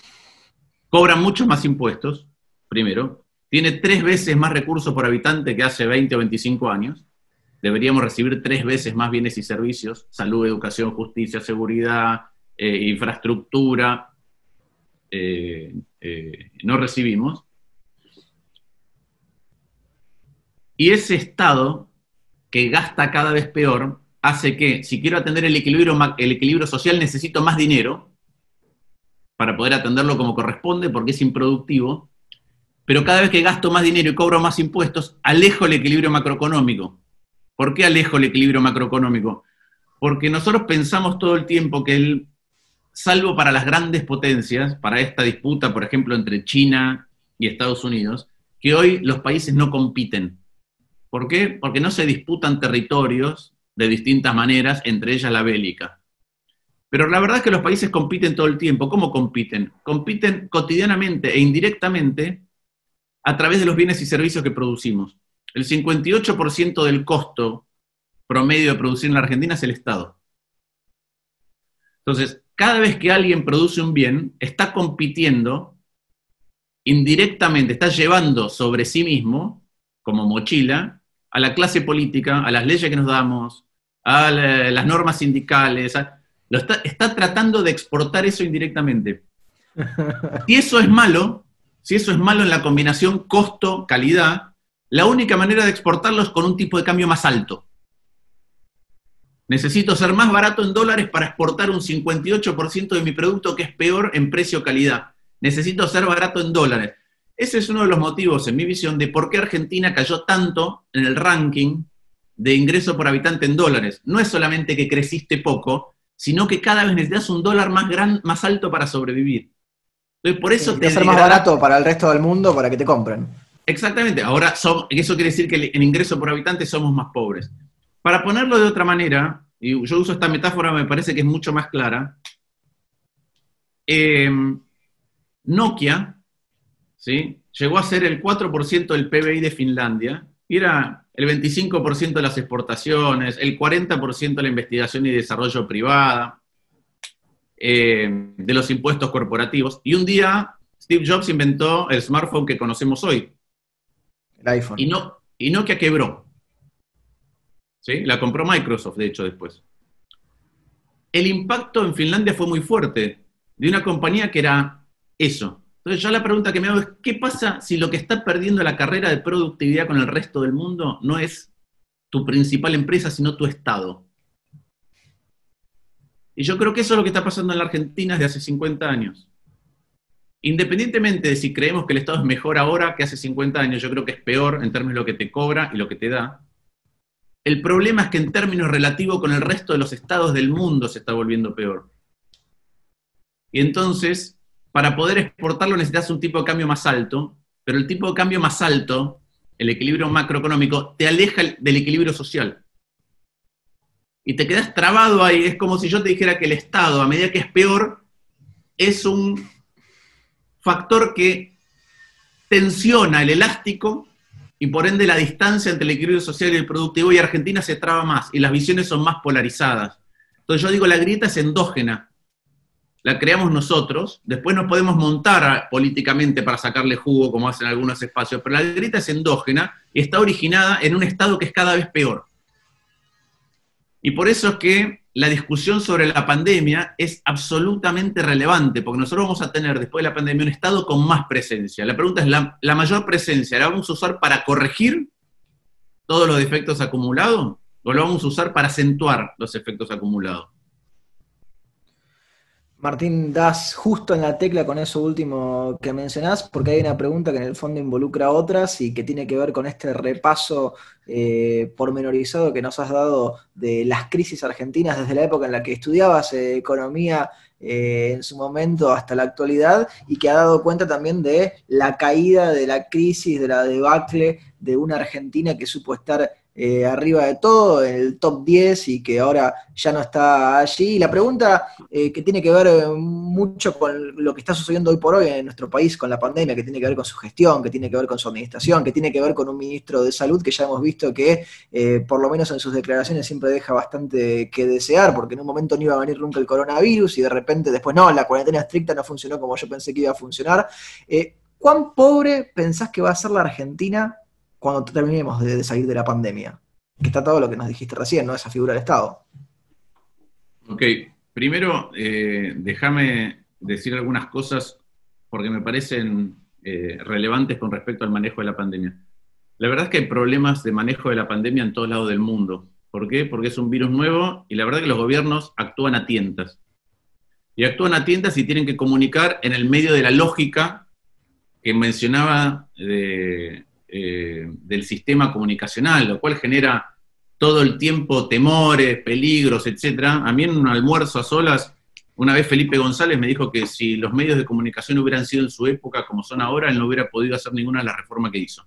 cobra muchos más impuestos, primero, tiene 3 veces más recursos por habitante que hace 20 o 25 años, deberíamos recibir 3 veces más bienes y servicios, salud, educación, justicia, seguridad, infraestructura, no recibimos. Y ese Estado, que gasta cada vez peor, hace que, si quiero atender el equilibrio social, necesito más dinero para poder atenderlo como corresponde, porque es improductivo, pero cada vez que gasto más dinero y cobro más impuestos, alejo el equilibrio macroeconómico. ¿Por qué alejo el equilibrio macroeconómico? Porque nosotros pensamos todo el tiempo que salvo para las grandes potencias, para esta disputa, por ejemplo, entre China y Estados Unidos, que hoy los países no compiten. ¿Por qué? Porque no se disputan territorios de distintas maneras, entre ellas la bélica. Pero la verdad es que los países compiten todo el tiempo. ¿Cómo compiten? Compiten cotidianamente e indirectamente a través de los bienes y servicios que producimos. El 58% del costo promedio de producir en la Argentina es el Estado. Entonces, cada vez que alguien produce un bien, está compitiendo indirectamente, está llevando sobre sí mismo, como mochila, a la clase política, a las leyes que nos damos, a las normas sindicales, está tratando de exportar eso indirectamente. Si eso es malo en la combinación costo-calidad, la única manera de exportarlo es con un tipo de cambio más alto. Necesito ser más barato en dólares para exportar un 58% de mi producto, que es peor en precio-calidad. Necesito ser barato en dólares. Ese es uno de los motivos, en mi visión, de por qué Argentina cayó tanto en el ranking de ingreso por habitante en dólares. No es solamente que creciste poco, sino que cada vez necesitas un dólar más alto para sobrevivir. Entonces, por eso te ser más barato para el resto del mundo para que te compren. Exactamente. Ahora, eso quiere decir que en ingreso por habitante somos más pobres. Para ponerlo de otra manera, y yo uso esta metáfora, me parece que es mucho más clara, Nokia, ¿sí?, llegó a ser el 4% del PBI de Finlandia, y era el 25% de las exportaciones, el 40% de la investigación y desarrollo privada, de los impuestos corporativos, y un día Steve Jobs inventó el smartphone que conocemos hoy. El iPhone. Y Nokia quebró. ¿Sí? La compró Microsoft, de hecho, después. El impacto en Finlandia fue muy fuerte, de una compañía que era eso. Entonces yo la pregunta que me hago es, ¿qué pasa si lo que está perdiendo la carrera de productividad con el resto del mundo no es tu principal empresa, sino tu Estado? Y yo creo que eso es lo que está pasando en la Argentina desde hace 50 años. Independientemente de si creemos que el Estado es mejor ahora que hace 50 años, yo creo que es peor en términos de lo que te cobra y lo que te da. El problema es que en términos relativos con el resto de los estados del mundo se está volviendo peor. Y entonces, para poder exportarlo necesitas un tipo de cambio más alto, pero el tipo de cambio más alto, el equilibrio macroeconómico, te aleja del equilibrio social. Y te quedas trabado ahí. Es como si yo te dijera que el Estado, a medida que es peor, es un factor que tensiona el elástico y por ende la distancia entre el equilibrio social y el productivo, y Argentina se traba más, y las visiones son más polarizadas. Entonces yo digo, la grieta es endógena, la creamos nosotros, después nos podemos montar políticamente para sacarle jugo, como hacen algunos espacios, pero la grieta es endógena y está originada en un Estado que es cada vez peor. Y por eso es que la discusión sobre la pandemia es absolutamente relevante, porque nosotros vamos a tener después de la pandemia un Estado con más presencia. La pregunta es, ¿la mayor presencia la vamos a usar para corregir todos los defectos acumulados o lo vamos a usar para acentuar los efectos acumulados? Martín, das justo en la tecla con eso último que mencionás, porque hay una pregunta que en el fondo involucra a otras y que tiene que ver con este repaso pormenorizado que nos has dado de las crisis argentinas desde la época en la que estudiabas economía en su momento hasta la actualidad, y que ha dado cuenta también de la caída de la crisis, de la debacle de una Argentina que supo estar arriba de todo, en el top 10, y que ahora ya no está allí. Y la pregunta que tiene que ver mucho con lo que está sucediendo hoy por hoy en nuestro país con la pandemia, que tiene que ver con su gestión, que tiene que ver con su administración, que tiene que ver con un ministro de salud que ya hemos visto que por lo menos en sus declaraciones siempre deja bastante que desear, porque en un momento no iba a venir nunca el coronavirus y de repente después no, la cuarentena estricta no funcionó como yo pensé que iba a funcionar. ¿Cuán pobre pensás que va a ser la Argentina cuando terminemos de salir de la pandemia? Que está todo lo que nos dijiste recién, ¿no? Esa figura del Estado. Ok, primero déjame decir algunas cosas porque me parecen relevantes con respecto al manejo de la pandemia. La verdad es que hay problemas de manejo de la pandemia en todos lados del mundo. ¿Por qué? Porque es un virus nuevo y la verdad que los gobiernos actúan a tientas. Y actúan a tientas y tienen que comunicar en el medio de la lógica que mencionaba del sistema comunicacional, lo cual genera todo el tiempo temores, peligros, etc. A mí en un almuerzo a solas, una vez Felipe González me dijo que si los medios de comunicación hubieran sido en su época como son ahora, él no hubiera podido hacer ninguna de las reformas que hizo.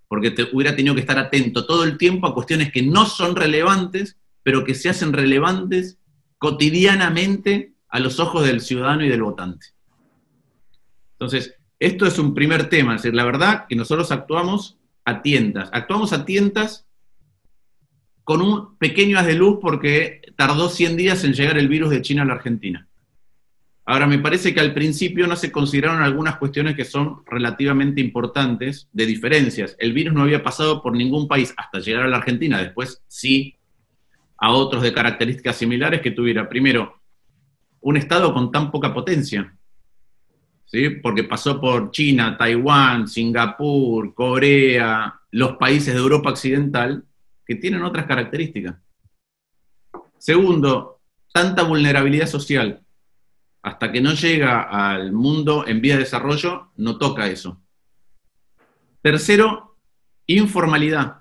Porque hubiera tenido que estar atento todo el tiempo a cuestiones que no son relevantes, pero que se hacen relevantes cotidianamente a los ojos del ciudadano y del votante. Entonces, esto es un primer tema, es decir, la verdad que nosotros actuamos a tientas con un pequeño haz de luz porque tardó 100 días en llegar el virus de China a la Argentina. Ahora, me parece que al principio no se consideraron algunas cuestiones que son relativamente importantes de diferencias. El virus no había pasado por ningún país hasta llegar a la Argentina, después sí a otros de características similares que tuviera, primero, un estado con tan poca potencia, ¿sí? Porque pasó por China, Taiwán, Singapur, Corea, los países de Europa Occidental, que tienen otras características. Segundo, tanta vulnerabilidad social. Hasta que no llega al mundo en vía de desarrollo, no toca eso. Tercero, informalidad.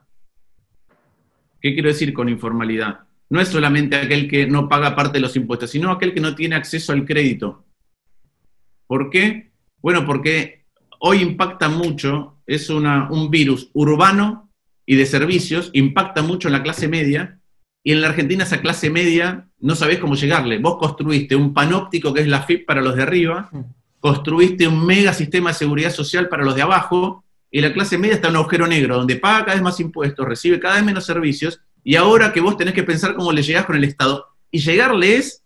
¿Qué quiero decir con informalidad? No es solamente aquel que no paga parte de los impuestos, sino aquel que no tiene acceso al crédito. ¿Por qué? Bueno, porque hoy impacta mucho, es un virus urbano y de servicios, impacta mucho en la clase media, y en la Argentina esa clase media no sabés cómo llegarle. Vos construiste un panóptico que es la AFIP para los de arriba, construiste un mega sistema de seguridad social para los de abajo, y la clase media está en un agujero negro, donde paga cada vez más impuestos, recibe cada vez menos servicios, y ahora que vos tenés que pensar cómo le llegás con el Estado, y llegarle es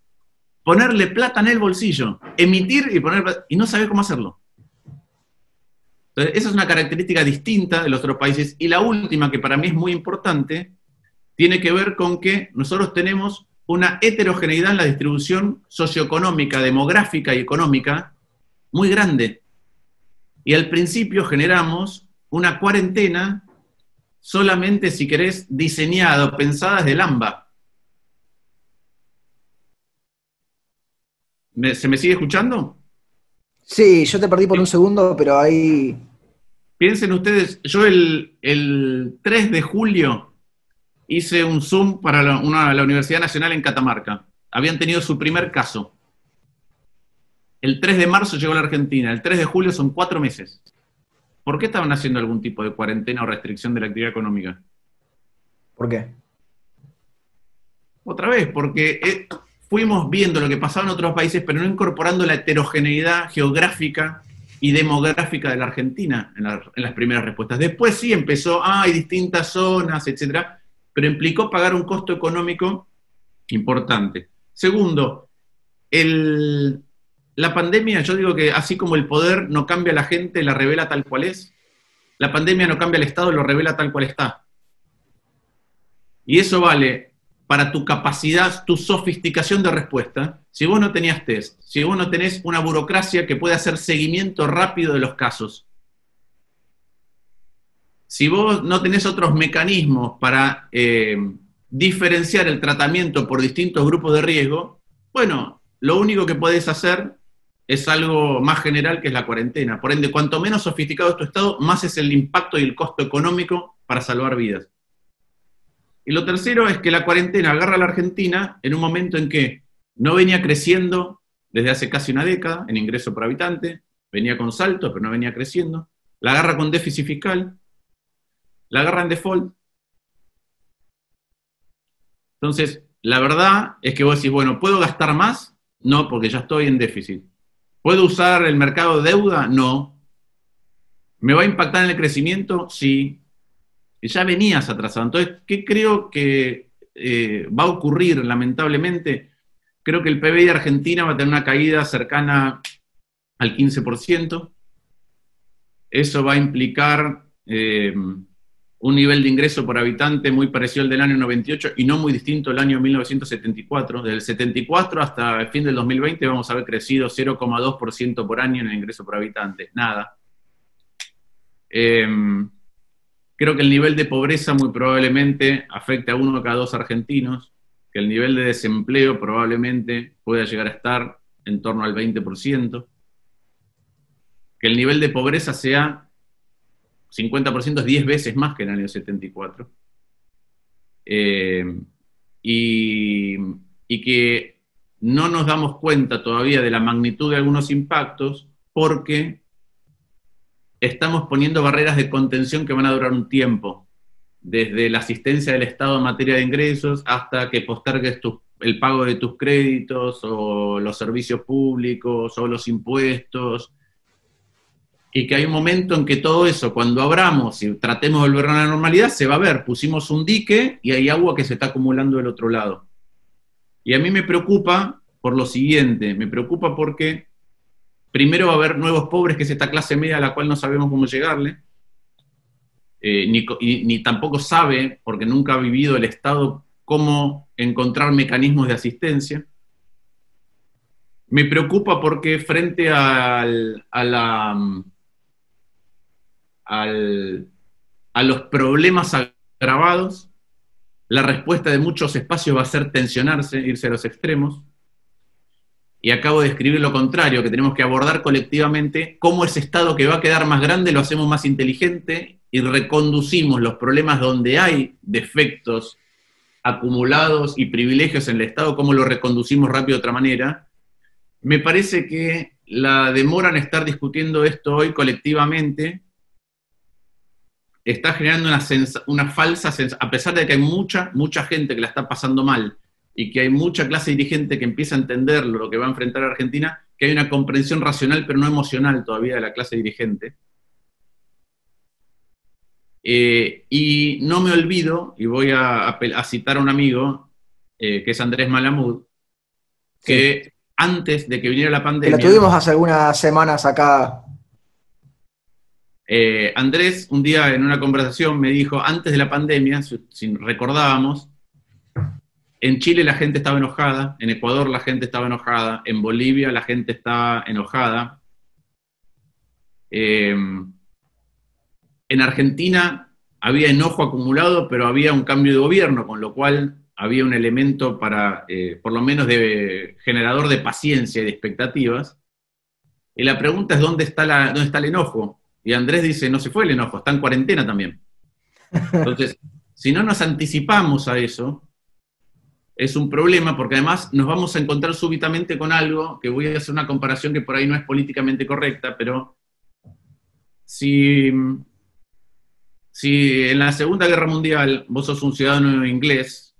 ponerle plata en el bolsillo, emitir y poner plata, y no sabés cómo hacerlo. Entonces, esa es una característica distinta de los otros países, y la última, que para mí es muy importante, tiene que ver con que nosotros tenemos una heterogeneidad en la distribución socioeconómica, demográfica y económica muy grande. Y al principio generamos una cuarentena solamente, si querés, diseñada o pensada desde el AMBA. ¿Se me sigue escuchando? Sí, yo te perdí por un segundo, pero ahí... Piensen ustedes, yo el 3 de julio hice un Zoom para la Universidad Nacional en Catamarca. Habían tenido su primer caso. El 3 de marzo llegó a la Argentina, el 3 de julio son 4 meses. ¿Por qué estaban haciendo algún tipo de cuarentena o restricción de la actividad económica? ¿Por qué? Otra vez, porque fuimos viendo lo que pasaba en otros países, pero no incorporando la heterogeneidad geográfica y demográfica de la Argentina en las primeras respuestas. Después sí empezó, hay distintas zonas, etcétera, pero implicó pagar un costo económico importante. Segundo, la pandemia, yo digo que así como el poder no cambia a la gente, la revela tal cual es, la pandemia no cambia al Estado, lo revela tal cual está. Y eso vale para tu capacidad, tu sofisticación de respuesta. Si vos no tenías test, si vos no tenés una burocracia que pueda hacer seguimiento rápido de los casos, si vos no tenés otros mecanismos para diferenciar el tratamiento por distintos grupos de riesgo, bueno, lo único que podés hacer es algo más general, que es la cuarentena. Por ende, cuanto menos sofisticado es tu Estado, más es el impacto y el costo económico para salvar vidas. Y lo tercero es que la cuarentena agarra a la Argentina en un momento en que no venía creciendo desde hace casi una década en ingreso por habitante, venía con saltos, pero no venía creciendo, la agarra con déficit fiscal, la agarra en default. Entonces, la verdad es que vos decís, bueno, ¿puedo gastar más? No, porque ya estoy en déficit. ¿Puedo usar el mercado de deuda? No. ¿Me va a impactar en el crecimiento? Sí. Y ya venías atrasado. Entonces, ¿qué creo que va a ocurrir, lamentablemente? Creo que el PBI de Argentina va a tener una caída cercana al 15%. Eso va a implicar un nivel de ingreso por habitante muy parecido al del año 98 y no muy distinto al año 1974. Desde el 74 hasta el fin del 2020 vamos a haber crecido 0,2% por año en el ingreso por habitante. Nada. Creo que el nivel de pobreza muy probablemente afecte a 1 de cada 2 argentinos, que el nivel de desempleo probablemente pueda llegar a estar en torno al 20%, que el nivel de pobreza sea 50%, es 10 veces más que en el año 74, y que no nos damos cuenta todavía de la magnitud de algunos impactos porque estamos poniendo barreras de contención que van a durar un tiempo, desde la asistencia del Estado en materia de ingresos hasta que postergues el pago de tus créditos o los servicios públicos o los impuestos, y que hay un momento en que todo eso, cuando abramos y tratemos de volver a la normalidad, se va a ver, pusimos un dique y hay agua que se está acumulando del otro lado. Y a mí me preocupa por lo siguiente, me preocupa porque primero va a haber nuevos pobres, que es esta clase media a la cual no sabemos cómo llegarle, ni tampoco sabe, porque nunca ha vivido el Estado, cómo encontrar mecanismos de asistencia. Me preocupa porque frente a los problemas agravados, la respuesta de muchos espacios va a ser tensionarse, irse a los extremos. Y acabo de escribir lo contrario, que tenemos que abordar colectivamente cómo ese Estado que va a quedar más grande lo hacemos más inteligente y reconducimos los problemas donde hay defectos acumulados y privilegios en el Estado, cómo lo reconducimos rápido de otra manera. Me parece que la demora en estar discutiendo esto hoy colectivamente está generando una falsa sensación, a pesar de que hay mucha gente que la está pasando mal, y que hay mucha clase dirigente que empieza a entender lo que va a enfrentar a Argentina, que hay una comprensión racional pero no emocional todavía de la clase dirigente. Y no me olvido, y voy a citar a un amigo, que es Andrés Malamud, que sí, antes de que viniera la pandemia... La tuvimos hace algunas semanas acá. Andrés, un día en una conversación me dijo, antes de la pandemia, si recordábamos, en Chile la gente estaba enojada, en Ecuador la gente estaba enojada, en Bolivia la gente estaba enojada. En Argentina había enojo acumulado, pero había un cambio de gobierno, con lo cual había un elemento para, por lo menos, de generador de paciencia y de expectativas. Y la pregunta es, ¿dónde está el enojo? Y Andrés dice, no se fue el enojo, está en cuarentena también. Entonces, si no nos anticipamos a eso, es un problema, porque además nos vamos a encontrar súbitamente con algo, que voy a hacer una comparación que por ahí no es políticamente correcta, pero si en la Segunda Guerra Mundial vos sos un ciudadano inglés,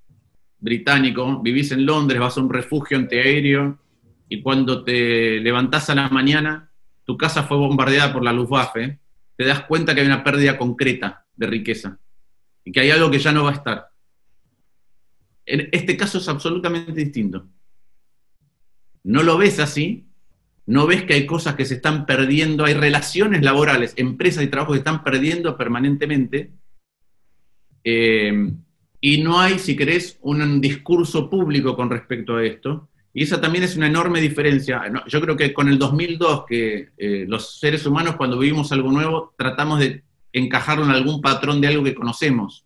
británico, vivís en Londres, vas a un refugio antiaéreo, y cuando te levantás a la mañana, tu casa fue bombardeada por la Luftwaffe, te das cuenta que hay una pérdida concreta de riqueza, y que hay algo que ya no va a estar. En este caso es absolutamente distinto. No lo ves así, no ves que hay cosas que se están perdiendo, hay relaciones laborales, empresas y trabajos que están perdiendo permanentemente, y no hay, si querés, un discurso público con respecto a esto, y esa también es una enorme diferencia. Yo creo que con el 2002, que los seres humanos cuando vivimos algo nuevo, tratamos de encajarlo en algún patrón de algo que conocemos.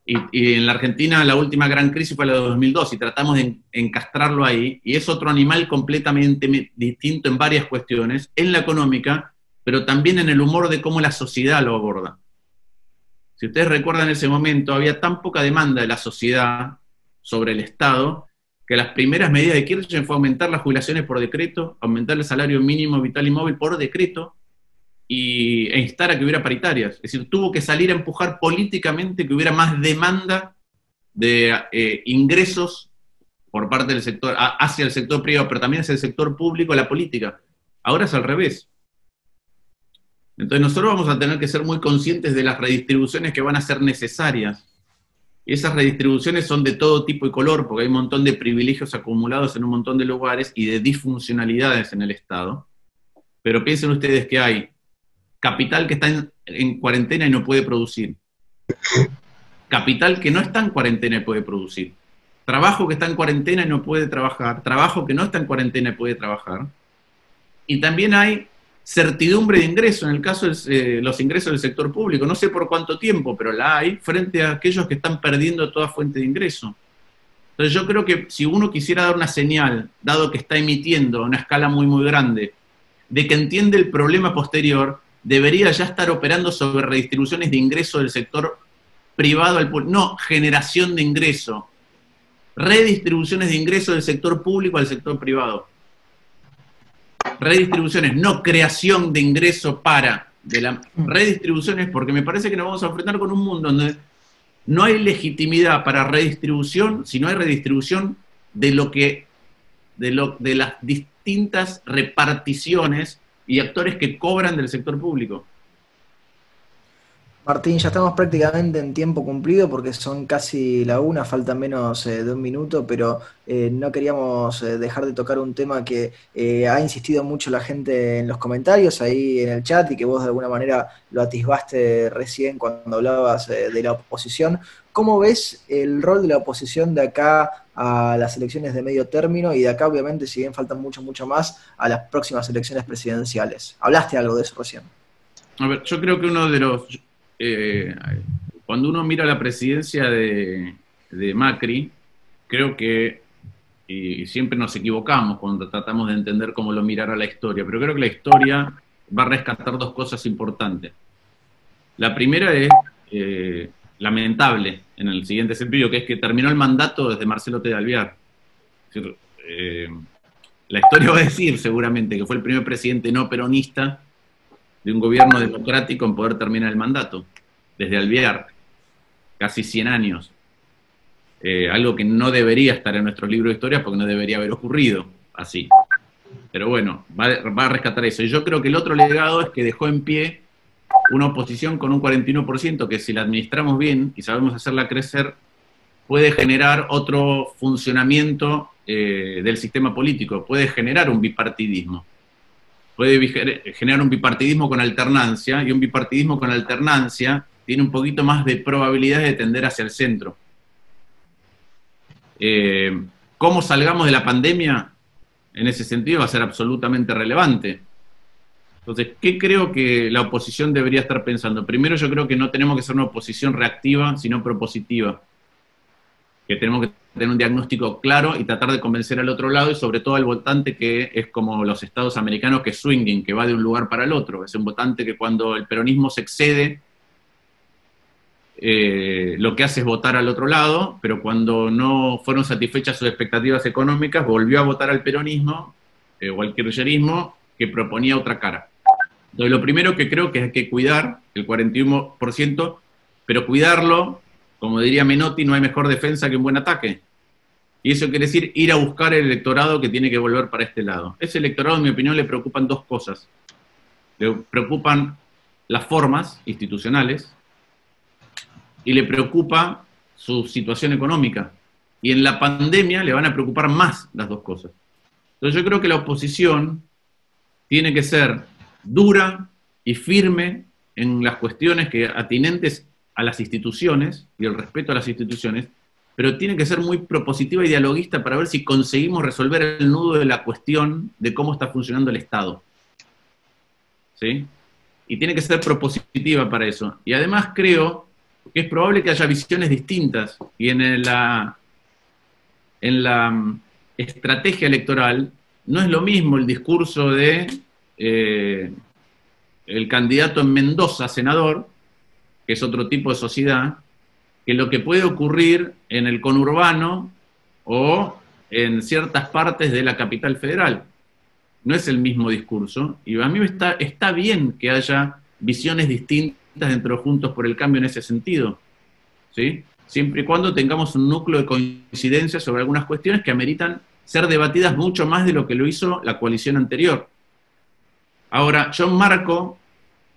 Y en la Argentina la última gran crisis fue la de 2002 y tratamos de encastrarlo ahí, y es otro animal completamente distinto en varias cuestiones, en la económica, pero también en el humor de cómo la sociedad lo aborda. Si ustedes recuerdan ese momento, había tan poca demanda de la sociedad sobre el Estado, que las primeras medidas de Kirchner fue aumentar las jubilaciones por decreto, aumentar el salario mínimo vital y móvil por decreto, e instar a que hubiera paritarias. Es decir, tuvo que salir a empujar políticamente que hubiera más demanda de ingresos por parte del sector, hacia el sector privado, pero también hacia el sector público, la política. Ahora es al revés. Entonces nosotros vamos a tener que ser muy conscientes de las redistribuciones que van a ser necesarias. Y esas redistribuciones son de todo tipo y color, porque hay un montón de privilegios acumulados en un montón de lugares y de disfuncionalidades en el Estado. Pero piensen ustedes que hay capital que está en cuarentena y no puede producir. Capital que no está en cuarentena y puede producir. Trabajo que está en cuarentena y no puede trabajar. Trabajo que no está en cuarentena y puede trabajar. Y también hay certidumbre de ingreso, en el caso de los ingresos del sector público, no sé por cuánto tiempo, pero la hay, frente a aquellos que están perdiendo toda fuente de ingreso. Entonces yo creo que si uno quisiera dar una señal, dado que está emitiendo a una escala muy, muy grande, de que entiende el problema posterior, debería ya estar operando sobre redistribuciones de ingreso del sector privado al público, no generación de ingreso, redistribuciones de ingreso del sector público al sector privado. Redistribuciones, no creación de ingreso redistribuciones, porque me parece que nos vamos a enfrentar con un mundo donde no hay legitimidad para redistribución, si no hay redistribución de las distintas reparticiones y actores que cobran del sector público. Martín, ya estamos prácticamente en tiempo cumplido porque son casi la una, falta menos de un minuto, pero no queríamos dejar de tocar un tema que ha insistido mucho la gente en los comentarios, ahí en el chat, y que vos de alguna manera lo atisbaste recién cuando hablabas de la oposición. ¿Cómo ves el rol de la oposición de acá a las elecciones de medio término y de acá, obviamente, si bien faltan mucho más, a las próximas elecciones presidenciales? Hablaste algo de eso recién. A ver, yo creo que uno de los... cuando uno mira la presidencia de Macri, creo que, y siempre nos equivocamos cuando tratamos de entender cómo lo mirará la historia, pero creo que la historia va a rescatar dos cosas importantes. La primera es lamentable, en el siguiente sentido, que es que terminó el mandato desde Marcelo T. de Alvear. Es decir, la historia va a decir seguramente que fue el primer presidente no peronista de un gobierno democrático en poder terminar el mandato, desde Alvear, casi 100 años. Algo que no debería estar en nuestro libro de historia porque no debería haber ocurrido así. Pero bueno, va a rescatar eso. Y yo creo que el otro legado es que dejó en pie una oposición con un 41% que si la administramos bien y sabemos hacerla crecer, puede generar otro funcionamiento del sistema político, puede generar un bipartidismo. Puede generar un bipartidismo con alternancia, y un bipartidismo con alternancia tiene un poquito más de probabilidad de tender hacia el centro. ¿Cómo salgamos de la pandemia? En ese sentido va a ser absolutamente relevante. Entonces, ¿qué creo que la oposición debería estar pensando? Primero, yo creo que no tenemos que ser una oposición reactiva, sino propositiva. Que tenemos que tener un diagnóstico claro y tratar de convencer al otro lado, y sobre todo al votante que es como los estados americanos, que es swinging, que va de un lugar para el otro. Es un votante que cuando el peronismo se excede, lo que hace es votar al otro lado, pero cuando no fueron satisfechas sus expectativas económicas, volvió a votar al peronismo o al kirchnerismo, que proponía otra cara. Entonces, lo primero que creo que hay que cuidar, el 41%, pero cuidarlo, como diría Menotti, no hay mejor defensa que un buen ataque. Y eso quiere decir ir a buscar el electorado que tiene que volver para este lado. Ese electorado, en mi opinión, le preocupan dos cosas. Le preocupan las formas institucionales y le preocupa su situación económica. Y en la pandemia le van a preocupar más las dos cosas. Entonces yo creo que la oposición tiene que ser dura y firme en las cuestiones que atinentes a las instituciones y el respeto a las instituciones, pero tiene que ser muy propositiva y dialoguista para ver si conseguimos resolver el nudo de la cuestión de cómo está funcionando el Estado. ¿Sí? Y tiene que ser propositiva para eso. Y además creo que es probable que haya visiones distintas, y en la estrategia electoral no es lo mismo el discurso de el candidato en Mendoza, senador, que es otro tipo de sociedad, que lo que puede ocurrir en el conurbano o en ciertas partes de la capital federal. No es el mismo discurso, y a mí está bien que haya visiones distintas dentro de Juntos por el Cambio en ese sentido, ¿sí? Siempre y cuando tengamos un núcleo de coincidencia sobre algunas cuestiones que ameritan ser debatidas mucho más de lo que lo hizo la coalición anterior. Ahora, yo marco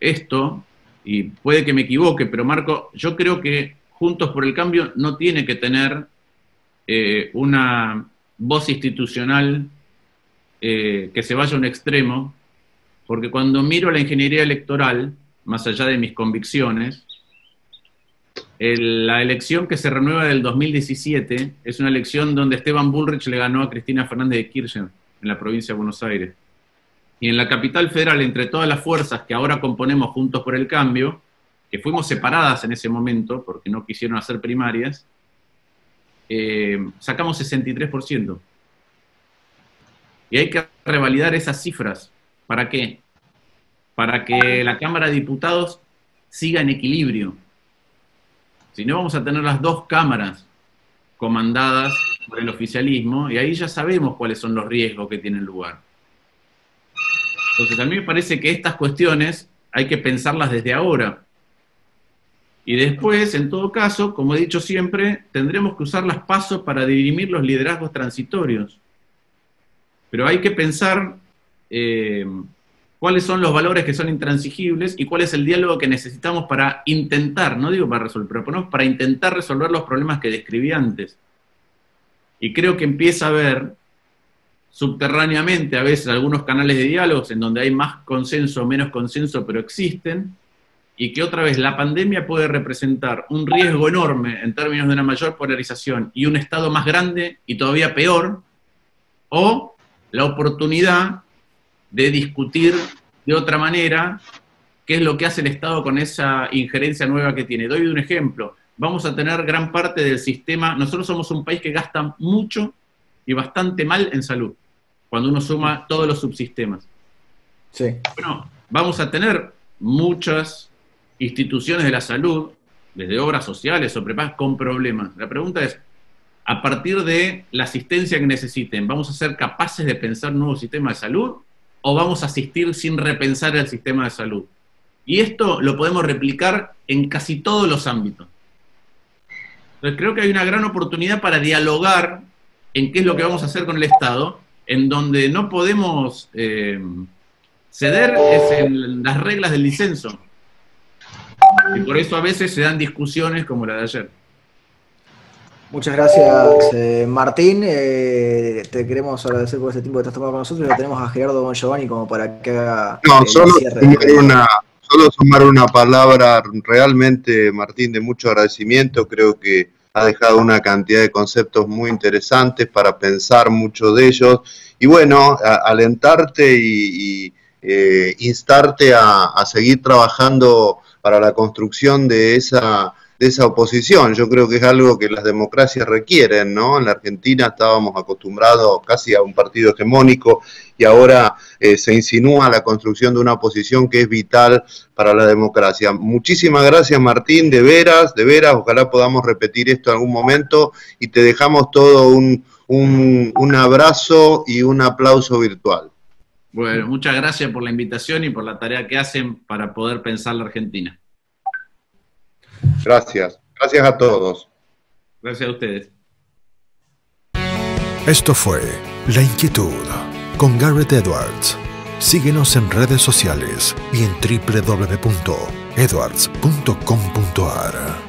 esto, y puede que me equivoque, pero marco, yo creo que Juntos por el Cambio no tiene que tener una voz institucional que se vaya a un extremo, porque cuando miro la ingeniería electoral, más allá de mis convicciones, la elección que se renueva del 2017 es una elección donde Esteban Bullrich le ganó a Cristina Fernández de Kirchner en la provincia de Buenos Aires. y en la capital federal, entre todas las fuerzas que ahora componemos Juntos por el Cambio, que fuimos separadas en ese momento porque no quisieron hacer primarias, sacamos 63%. Y hay que revalidar esas cifras. ¿Para qué? Para que la Cámara de Diputados siga en equilibrio. Si no, vamos a tener las dos cámaras comandadas por el oficialismo, y ahí ya sabemos cuáles son los riesgos que tienen lugar. Entonces, a mí me parece que estas cuestiones hay que pensarlas desde ahora. Y después, en todo caso, como he dicho siempre, tendremos que usar las PASO para dirimir los liderazgos transitorios. Pero hay que pensar cuáles son los valores que son intransigibles y cuál es el diálogo que necesitamos para intentar, no digo para resolver, pero ponemos para intentar resolver los problemas que describí antes. Y creo que empieza a haber subterráneamente a veces algunos canales de diálogos en donde hay más consenso o menos consenso, pero existen, y que otra vez la pandemia puede representar un riesgo enorme en términos de una mayor polarización y un Estado más grande y todavía peor, o la oportunidad de discutir de otra manera qué es lo que hace el Estado con esa injerencia nueva que tiene. Doy un ejemplo. Vamos a tener gran parte del sistema. Nosotros somos un país que gasta mucho y bastante mal en salud, cuando uno suma todos los subsistemas. Sí. Bueno, vamos a tener muchas instituciones de la salud, desde obras sociales o prepagas, con problemas. La pregunta es, a partir de la asistencia que necesiten, ¿vamos a ser capaces de pensar un nuevo sistema de salud o vamos a asistir sin repensar el sistema de salud? Y esto lo podemos replicar en casi todos los ámbitos. Entonces creo que hay una gran oportunidad para dialogar en qué es lo que vamos a hacer con el Estado, en donde no podemos ceder es en las reglas del disenso. Y por eso a veces se dan discusiones como la de ayer. Muchas gracias, Martín. Te queremos agradecer por este tiempo que te has tomado con nosotros. Y lo tenemos a Gerardo Bongiovanni como para que haga el cierre. Solo sumar una palabra realmente, Martín, de mucho agradecimiento. Creo que ha dejado una cantidad de conceptos muy interesantes para pensar muchos de ellos. Y bueno, alentarte y instarte a seguir trabajando para la construcción de esa oposición. Yo creo que es algo que las democracias requieren, ¿no? En la Argentina estábamos acostumbrados casi a un partido hegemónico y ahora se insinúa la construcción de una oposición que es vital para la democracia. Muchísimas gracias, Martín, de veras, ojalá podamos repetir esto en algún momento y te dejamos todo un abrazo y un aplauso virtual. Bueno, muchas gracias por la invitación y por la tarea que hacen para poder pensar la Argentina. Gracias. Gracias a todos. Gracias a ustedes. Esto fue La Inquietud con Garrett Edwards. Síguenos en redes sociales y en www.edwards.com.ar.